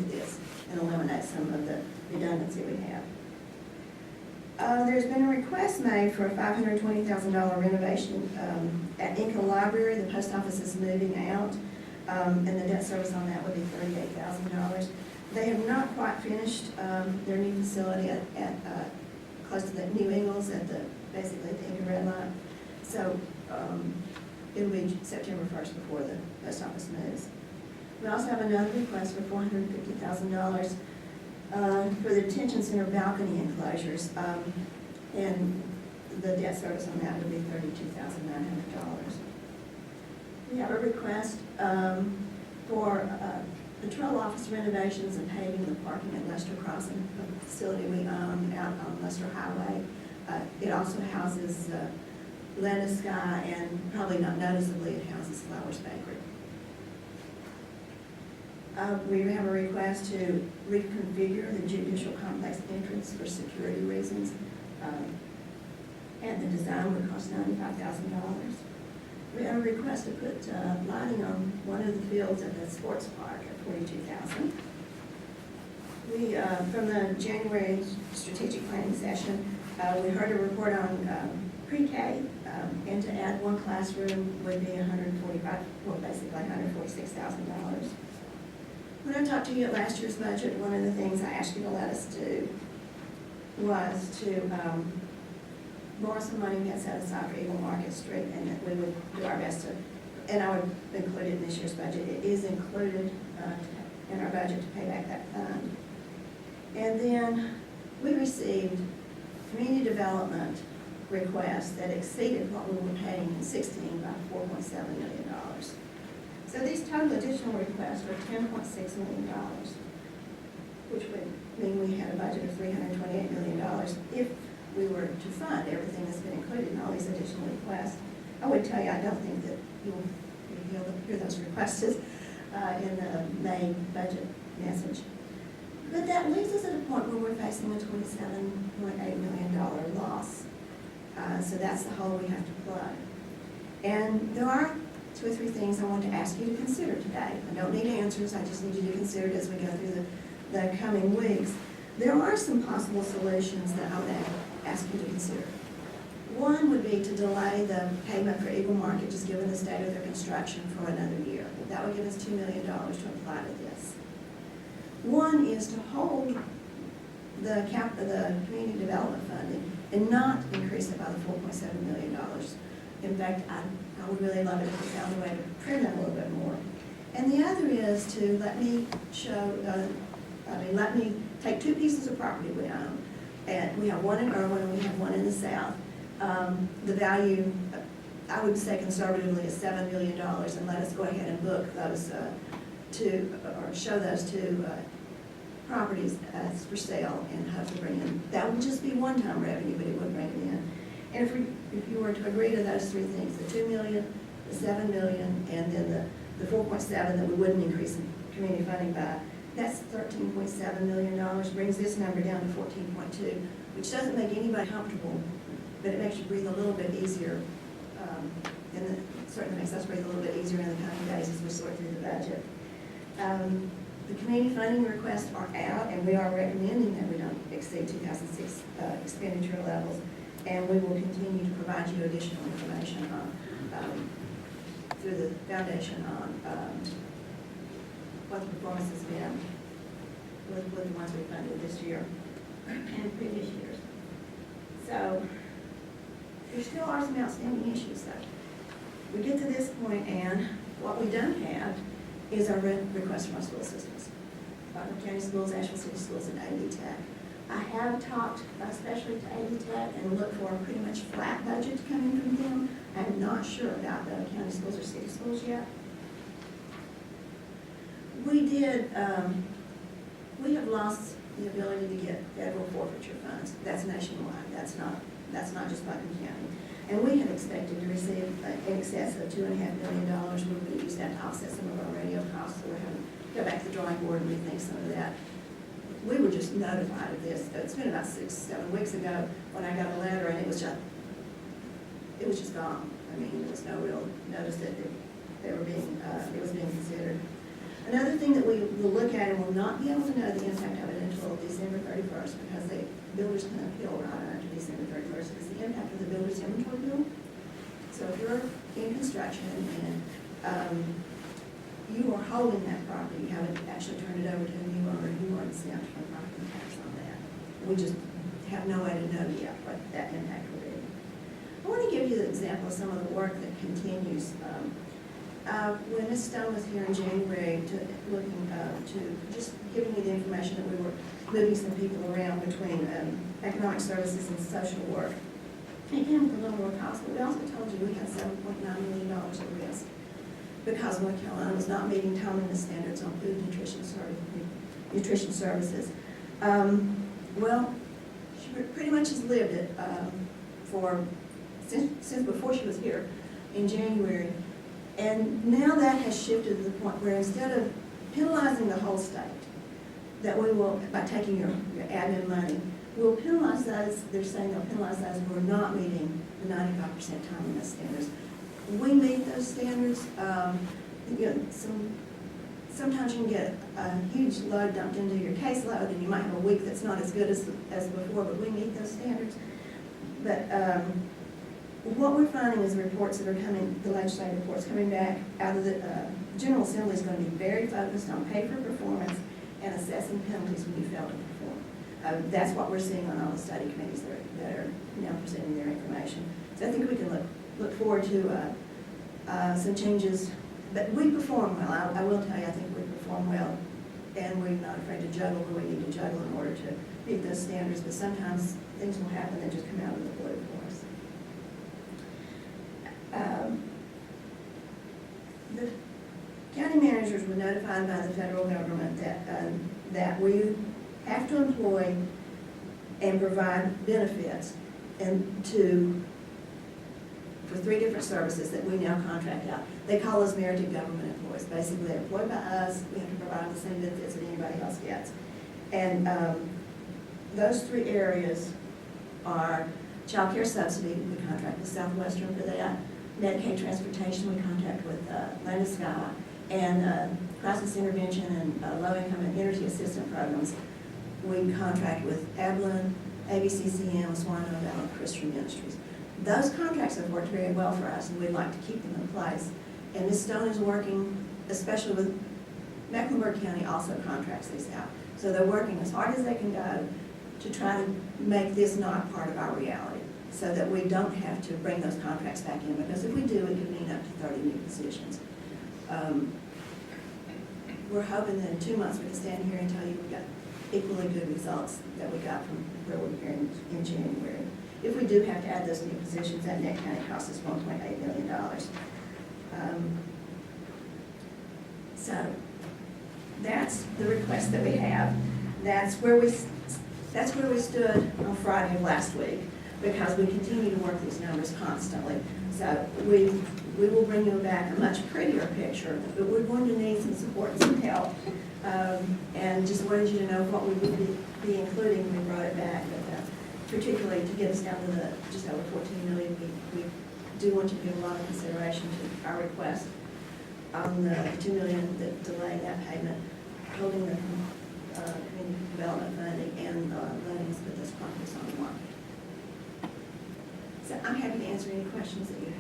this and eliminate some of the redundancy we have. There's been a request made for a $520,000 renovation at Inca Library. The post office is moving out, and the debt service on that would be $38,000. They have not quite finished their new facility at close to the New Ingles basically at the Inca Red Light. So it'll be September 1st before the post office moves. We also have another request for $450,000 for the detention center balcony enclosures, and the debt service on that would be $32,900. We have a request for patrol office renovations and paving the parking at Lester Crossing, a facility we own out on Lester Highway. It also houses Lena Sky, and probably not noticeably, it houses Flowers Bakery. We have a request to reconfigure the judicial complex entrance for security reasons. And the design would cost $95,000. We have a request to put lighting on one of the fields at the sports park at $42,000. We, from the January strategic planning session, we heard a report on pre-K, and to add one classroom would be basically $146,000. When I talked to you at last year's budget, one of the things I asked you to let us do was to borrow some money we had set aside for Eagle Market Street, and that we would do our best to, and I would include it in this year's budget. It is included in our budget to pay back that fund. And then we received community development requests that exceeded what we were paying in 16 by $4.7 million. So these total additional requests were $10.6 million, which would mean we had a budget of $328 million if we were to fund everything that's been included in all these additional requests. I would tell you, I don't think that you'll hear those requests in the May budget message. But that leaves us at a point where we're facing a $27.8 million loss. So that's the hole we have to plug. And there are 2 or 3 things I want to ask you to consider today. I don't need answers, I just need you to consider it as we go through the coming weeks. There are some possible solutions that I would ask you to consider. One would be to delay the payment for Eagle Market, just given the state of their construction, for another year. That would give us $2 million to apply to this. One is to hold the community development funding and not increase it by the $4.7 million. In fact, I would really love it if we found a way to trim that a little bit more. And the other is to let me take 2 pieces of property we own. And we have one in Irwin and we have one in the south. The value, I would say conservatively, is $7 million, and let us go ahead and book those show those 2 properties as for sale and hopefully bring in. That would just be one-time revenue, but it would bring it in. And if you were to agree to those 3 things, the $2 million, the $7 million, and then the 4.7 that we wouldn't increase in community funding by, that's $13.7 million, brings this number down to 14.2, which doesn't make anybody comfortable, but it makes you breathe a little bit easier, and it certainly makes us breathe a little bit easier in the coming days as we sort through the budget. The community funding requests are out, and we are recommending that we don't exceed 2006 expenditure levels, and we will continue to provide you additional information on, through the foundation on what the performance has been with the ones we funded this year and previous years. So there still are some outstanding issues though. We get to this point, and what we don't have is our request from our school systems. Buncombe County Schools, Asheville City Schools, and AD Tech. I have talked especially to AD Tech and looked for a pretty much flat budget coming from them. I'm not sure about the county schools or city schools yet. We have lost the ability to get federal forfeiture funds. That's nationwide. That's not just Buncombe County. And we had expected to receive in excess of $2.5 million. We would use that to offset some of our radio costs, so we're having to go back to the drawing board and rethink some of that. We were just notified of this. It's been about 6-7 weeks ago when I got a letter, and it was just gone. I mean, there was no real notice that it was being considered. Another thing that we will look at, and will not be able to know the impact of it until December 31st, because the builders can appeal right after December 31st, is the impact of the builder's inventory bill. So if you're in construction and you are holding that property, you haven't actually turned it over to a new owner, you are exempt from property tax on that. We just have no way to know yet what that impact will be. I want to give you an example of some of the work that continues. When Ms. Stone was here in January to just giving you the information that we were moving some people around between economic services and social work, it came with a little more cost, but we also told you we had $7.9 million at risk because North Carolina was not meeting timeliness standards on food nutrition services. Well, she pretty much has lived it since before she was here in January. And now that has shifted to the point where instead of penalizing the whole state, that we will, by taking your admin money, we'll penalize those, they're saying they'll penalize those who are not meeting the 95% timeliness standards. We meet those standards. Sometimes you can get a huge load dumped into your caseload, and you might have a week that's not as good as before, but we meet those standards. But what we're finding is the reports that are coming, the legislative reports coming back out of the General Assembly is going to be very focused on pay for performance and assessing penalties when you fail to perform. That's what we're seeing on all the study committees that are now presenting their information. So I think we can look forward to some changes, but we perform well. I will tell you, I think we perform well, and we're not afraid to juggle where we need to juggle in order to meet those standards, but sometimes things will happen that just come out of the blue for us. The county managers were notified by the federal government that we have to employ and provide benefits for 3 different services that we now contract out. They call us merited government employees. Basically, they're employed by us, we have to provide the same benefits that anybody else gets. And those 3 areas are child care subsidy, we contract with Southwestern for that. Medicaid transportation, we contract with Land of Sky. And crisis intervention and low-income and energy assistance programs, we contract with Abilene, ABCCM, Swanton Valley Christian Ministries. Those contracts have worked very well for us, and we'd like to keep them in place. And Ms. Stone is working, especially with Mecklenburg County also contracts these out. So they're working as hard as they can go to try to make this not part of our reality, so that we don't have to bring those contracts back in, because if we do, it could mean up to 30 new positions. We're hoping that in 2 months we can stand here and tell you we got equally good results that we got from where we were in January. If we do have to add those new positions, that net county cost us $1.8 million. So that's the request that we have. That's where we stood on Friday of last week, because we continue to work these numbers constantly. So we will bring you back a much prettier picture, but we're going to need some support and some help. And just wanted you to know what we would be including when we brought it back, but particularly to get us down to the just over 14 million, we do want you to give a lot of consideration to our request on the 2 million that delaying that payment, holding the community development funding, and letting us put those properties on the market. So I'm happy to answer any questions that you have.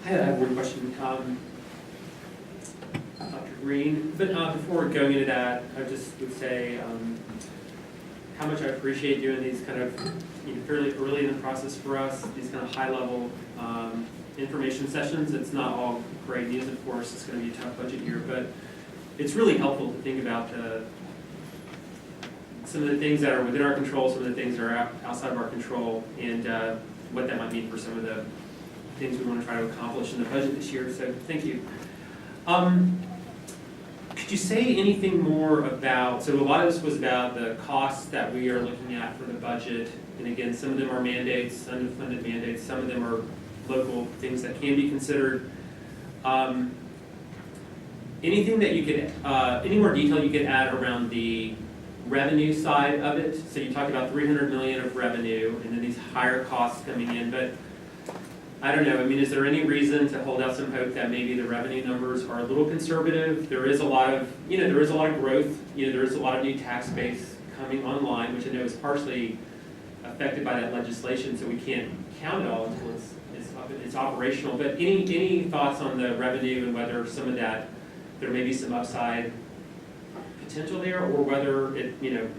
I have one question, Dr. Green, but before going into that, I just would say how much I appreciate doing these kind of fairly early in the process for us, these kind of high-level information sessions. It's not all great news, of course. It's going to be a tough budget year, but it's really helpful to think about some of the things that are within our control, some of the things that are outside of our control, and what that might mean for some of the things we want to try to accomplish in the budget this year. So thank you. Could you say anything more about, so a lot of this was about the costs that we are looking at for the budget, and again, some of them are mandates, unfunded mandates, some of them are local things that can be considered. Anything that you could, any more detail you could add around the revenue side of it? So you talked about 300 million of revenue, and then these higher costs coming in, but I don't know, I mean, is there any reason to hold out some hope that maybe the revenue numbers are a little conservative? There is a lot of, there is a lot of growth, there is a lot of new tax base coming online, which I know is partially affected by that legislation, so we can't count it all until it's operational. But any thoughts on the revenue and whether some of that, there may be some upside potential there, or whether it,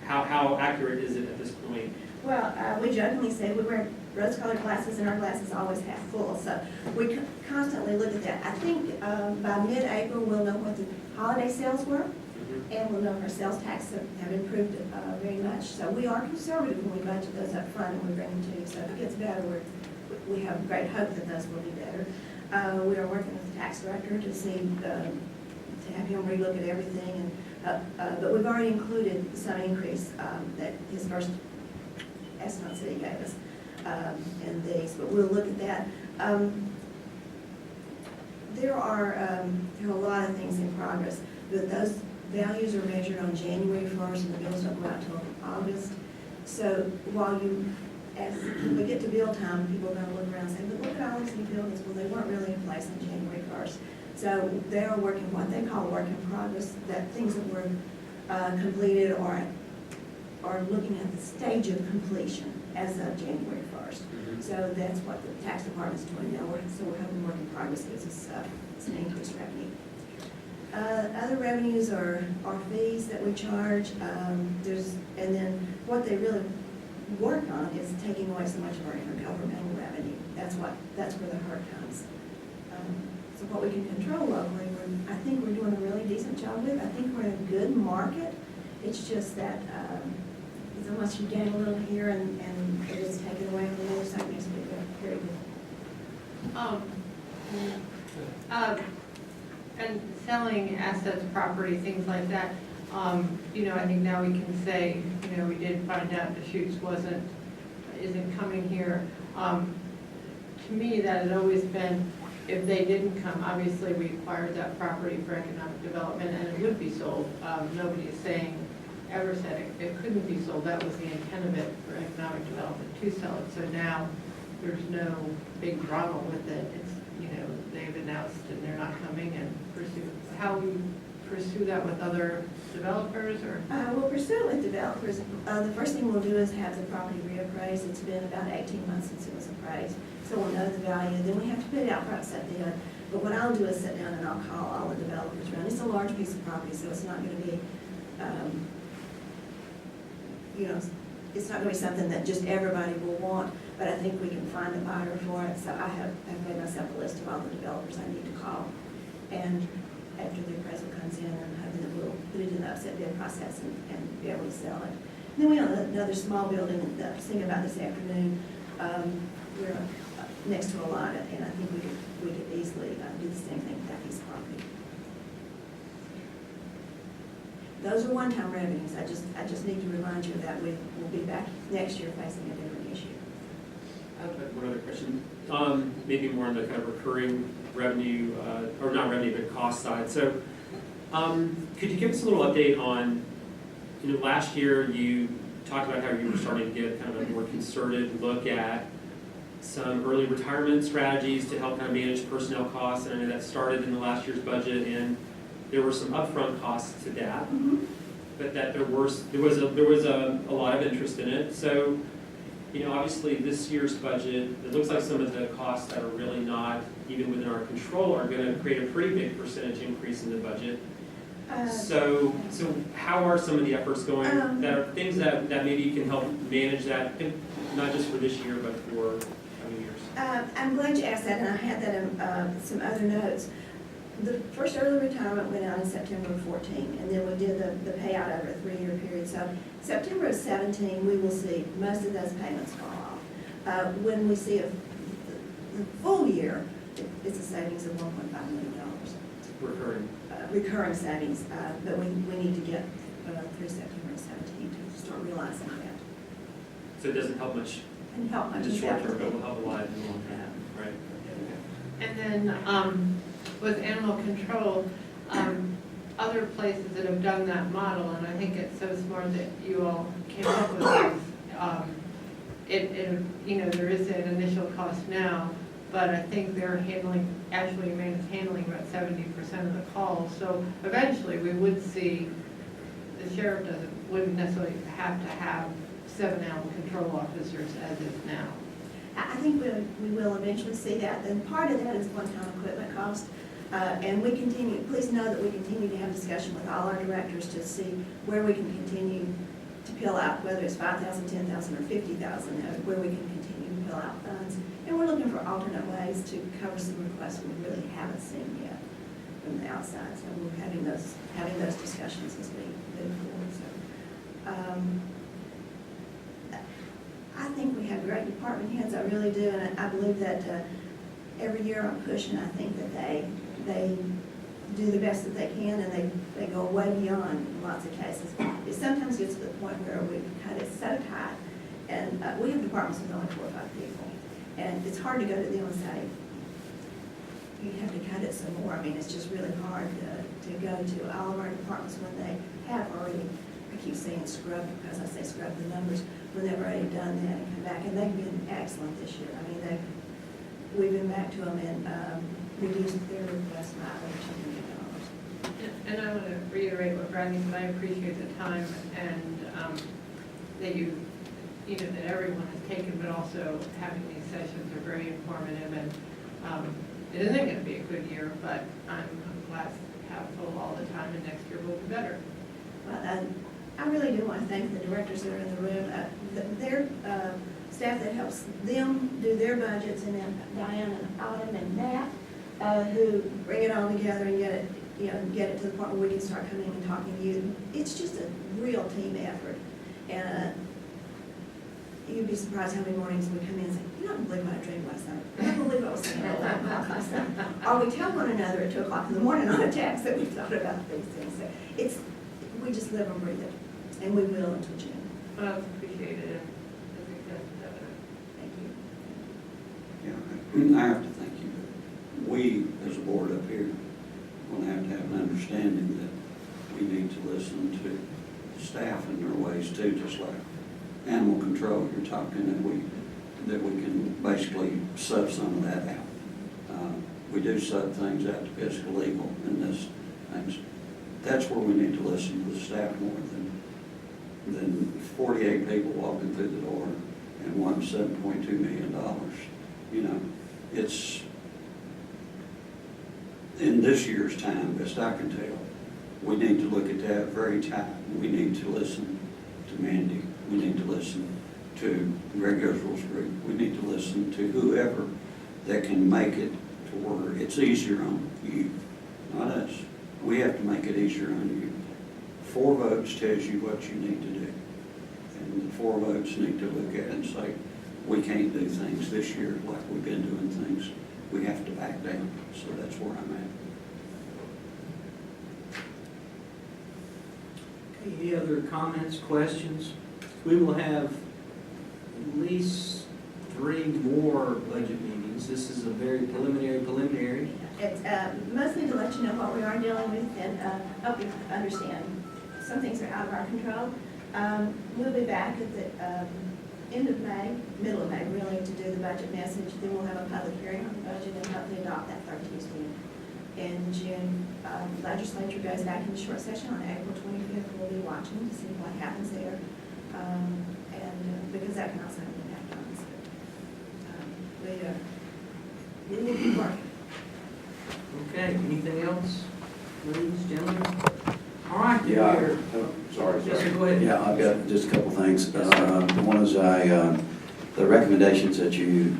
how accurate is it at this point? Well, we jokingly say we wear rose-colored glasses and our glasses always half full, so we constantly look at that. I think by mid-April we'll know what the holiday sales were, and we'll know if our sales tax have improved very much. So we are conservative when we budget those up front and we bring them to you. So if it gets better, we have great hope that those will be better. We are working with the tax director to see, to have him relook at everything, and but we've already included some increase that his first estimates that he gave us in these, but we'll look at that. There are a lot of things in progress, but those values are measured on January 1st, and the bills don't go out until August. So while as we get to bill time, people are going to look around and say, but look at all these new buildings. Well, they weren't really in place on January 1st. So they are working what they call work in progress, that things that were completed or are looking at the stage of completion as of January 1st. So that's what the tax department's doing now. So we're hoping work in progress gives us an increased revenue. Other revenues are fees that we charge. And then what they really work on is taking away so much of our intergovernmental revenue. That's where the hurt comes. So what we can control locally, I think we're doing a really decent job with. I think we're in a good market. It's just that it's unless you gain a little here and it is taken away on the other side, it makes it very good. And selling assets, property, things like that, you know, I think now we can say, you know, we did find out the Shoots isn't coming here. To me, that had always been, if they didn't come, obviously we acquired that property for economic development and it would be sold. Nobody is saying, ever said it couldn't be sold. That was the intent of it for economic development to sell it. So now there's no big drama with it. It's, you know, they've announced and they're not coming and pursue. How we pursue that with other developers or? We'll pursue it with developers. The first thing we'll do is have the property reappraised. It's been about 18 months since it was appraised, so we'll know the value. Then we have to put it out for upset bid. But what I'll do is sit down and I'll call all the developers around. It's a large piece of property, so it's not going to be, you know, it's not going to be something that just everybody will want. But I think we can find a buyer for it. So I've made myself a list of all the developers I need to call, and after the appraisal comes in, I'm hoping that we'll put it in the upset bid process and be able to sell it. And then we have another small building that I was thinking about this afternoon. We're next to a lot, and I think we could easily do the same thing with that piece of property. Those are one-time revenues. I just need to remind you that we will be back next year facing a different issue. I have one other question, maybe more on the kind of recurring revenue, or not revenue, but cost side. So could you give us a little update on, you know, last year you talked about how you were starting to get kind of a more concerted look at some early retirement strategies to help kind of manage personnel costs, and I know that started in the last year's budget, and there were some upfront costs to that, but that there was a lot of interest in it. So, you know, obviously this year's budget, it looks like some of the costs that are really not even within our control are going to create a pretty big percentage increase in the budget. So how are some of the efforts going? That are things that maybe you can help manage that, not just for this year, but for coming years? I'm glad you asked that, and I had that in some other notes. The first early retirement went out in September of 14, and then we did the payout over a 3-year period. So September of 17, we will see most of those payments fall off. When we see the full year, it's a savings of $1.5 million. Recurring savings, but we need to get through September of 17 to start realizing that. So it doesn't help much And help much in the in short term, that. but will help a lot in the long term, right? And then with animal control, other places that have done that model, and I think it's so smart that you all came up with this. You know, there is an initial cost now, but I think they're Ashley Humane is handling about 70% of the calls. So eventually we would see, the sheriff wouldn't necessarily have to have 7 animal control officers as is now. I think we will eventually see that. And part of that is one-time equipment cost. And we continue, please know that we continue to have discussion with all our directors to see where we can continue to peel out, whether it's 5,000, 10,000, or 50,000, where we can continue to peel out funds. And we're looking for alternate ways to cover some requests we really haven't seen yet from the outside. So we're having those discussions as we move forward. So, I think we have great department heads, I really do, and I believe that every year I'm pushing, I think that they do the best that they can, and they go way beyond in lots of cases. It sometimes gets to the point where we cut it so tight, and we have departments with only 4 or 5 people, and it's hard to go to them and say, you have to cut it some more. I mean, it's just really hard to go to all of our departments when they have already, I keep saying scrub because I say scrub the numbers, when they've already done that and come back, and they've been excellent this year. I mean, we've been back to them and reduced their request by over $2 million. And I want to reiterate what Rodney said. I appreciate the time and that that everyone has taken, but also having these sessions are very informative. And it isn't going to be a good year, but I'm glad have full all the time, and next year will be better. Well, I really do want to thank the directors that are in the room, their staff that helps them do their budgets, and then Diane and Autumn and Nat, who bring it all together and get it to the point where we can start coming and talking to you. It's just a real team effort. And you'd be surprised how many mornings we come in and say, "You don't believe what I dreamed last night. I don't believe what I was thinking at 11 o'clock last night." Or we tell one another at 2 o'clock in the morning on a text that we've thought about these things. So we just live and breathe it, and we will until June. Well, it's appreciated, and I think that's evident. Thank you. Yeah, I have to thank you. We, as a board up here, will have to have an understanding that we need to listen to staff and their ways too, just like animal control, you're talking, that we can basically sub some of that out. We do sub things out to fiscal legal and this things. That's where we need to listen to the staff more than 48 people walking through the door and wanting $7.2 million. You know, it's, in this year's time, best I can tell, we need to look at that very tight. We need to listen to Mandy. We need to listen to Greg Israel's group. We need to listen to whoever that can make it to where it's easier on you, not us. We have to make it easier on you. 4 votes tells you what you need to do. And the 4 votes need to look at it and say, we can't do things this year like we've been doing things. We have to back down. So that's where I'm at. Okay, any other comments, questions? We will have at least 3 more budget meetings. This is a very preliminary. It's mostly to let you know what we are dealing with and help you understand. Some things are out of our control. We'll be back at the end of May, middle of May, really, to do the budget message. Then we'll have a public hearing on the budget and hopefully adopt that third Tuesday in June. Legislature goes back into short session on April 25th. We'll be watching to see what happens there. And because that can also have an impact on us. We will be working. Okay, anything else, ladies, gentlemen? All right. Yeah, we're- sorry. Yes, sir, go ahead. Yeah, I've got just a couple things. Yes, sir. One is the recommendations that you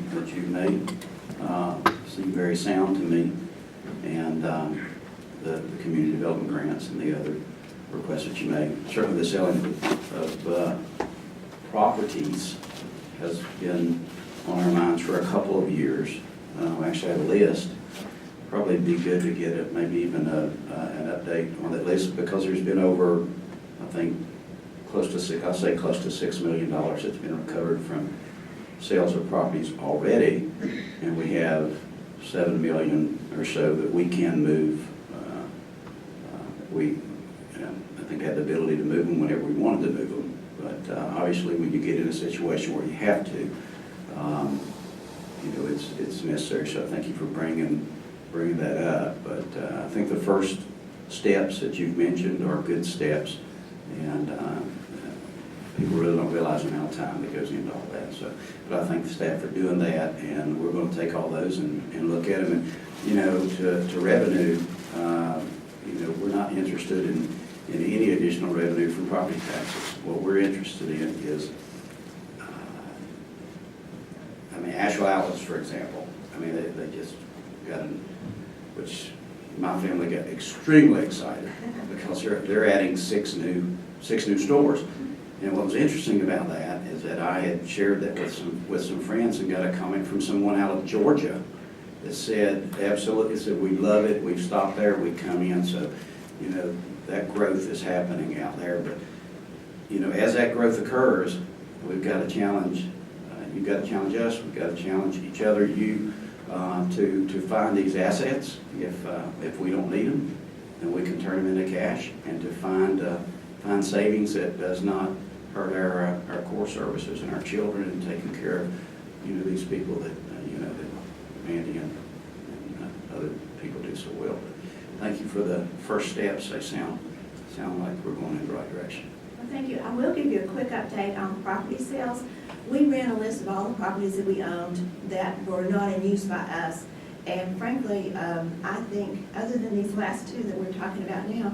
made seem very sound to me, and the community development grants and the other requests that you made. Certainly the selling of properties has been on our minds for a couple of years. We actually have a list. Probably be good to get it, maybe even an update on that list, because there's been over, I think, close to $6 million that's been recovered from sales of properties already, and we have 7 million or so that we can move. I think have the ability to move them whenever we wanted to move them, but obviously when you get in a situation where you have to, it's necessary. So thank you for bringing that up. But I think the first steps that you've mentioned are good steps, and people really don't realize the amount of time that goes into all that. So, but I thank the staff for doing that, and we're going to take all those and look at them. And to revenue, we're not interested in any additional revenue from property taxes. What we're interested in is, Asheville Outlets, for example. They just got which my family got extremely excited because they're adding six new stores. And what was interesting about that is that I had shared that with some friends and got a comment from someone out of Georgia that said, absolutely, said, we love it, we've stopped there, we come in. So, that growth is happening out there. But, as that growth occurs, we've got to challenge, you've got to challenge us, we've got to challenge each other, to find these assets. If we don't need them, then we can turn them into cash, and to find savings that does not hurt our core services and our children, and taking care of, these people that, that Mandy and other people do so well. But thank you for the first steps. They sound like we're going in the right direction. Well, thank you. I will give you a quick update on property sales. We ran a list of all the properties that we owned that were not in use by us, And frankly, I think, other than these last two that we're talking about now,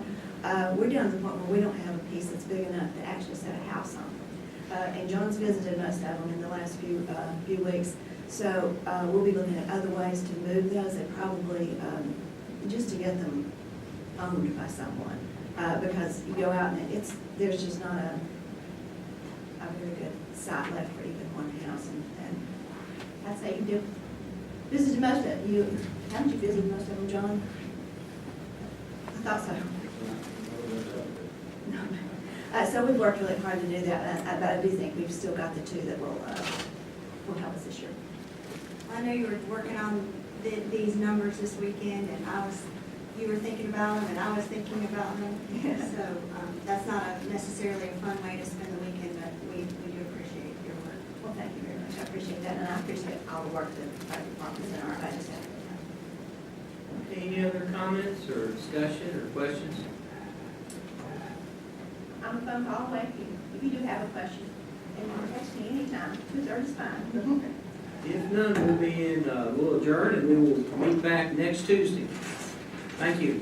we're down to the point where we don't have a piece that's big enough to actually set a house on. And John's visited most of them in the last few weeks. So we'll be looking at other ways to move those and probably just to get them owned by someone. Because you go out and there's just not a very good site left for even one house. And I'd say you do visited most of you. Haven't you visited most of them, John? I thought so. No. So we've worked really hard to do that, but I do think we've still got the two that will help us this year. I know you were working on these numbers this weekend, and you were thinking about them, and I was thinking about them. So that's not necessarily a fun way to spend the weekend, but we do appreciate your work. Well, thank you very much. I appreciate that, and I appreciate all the work that our departments and our budgets have. Any other comments or discussion or questions? I'm a phone call away if you do have a question. And you can text me anytime. 2:30 is fine. If none, we'll adjourn and we will meet back next Tuesday. Thank you.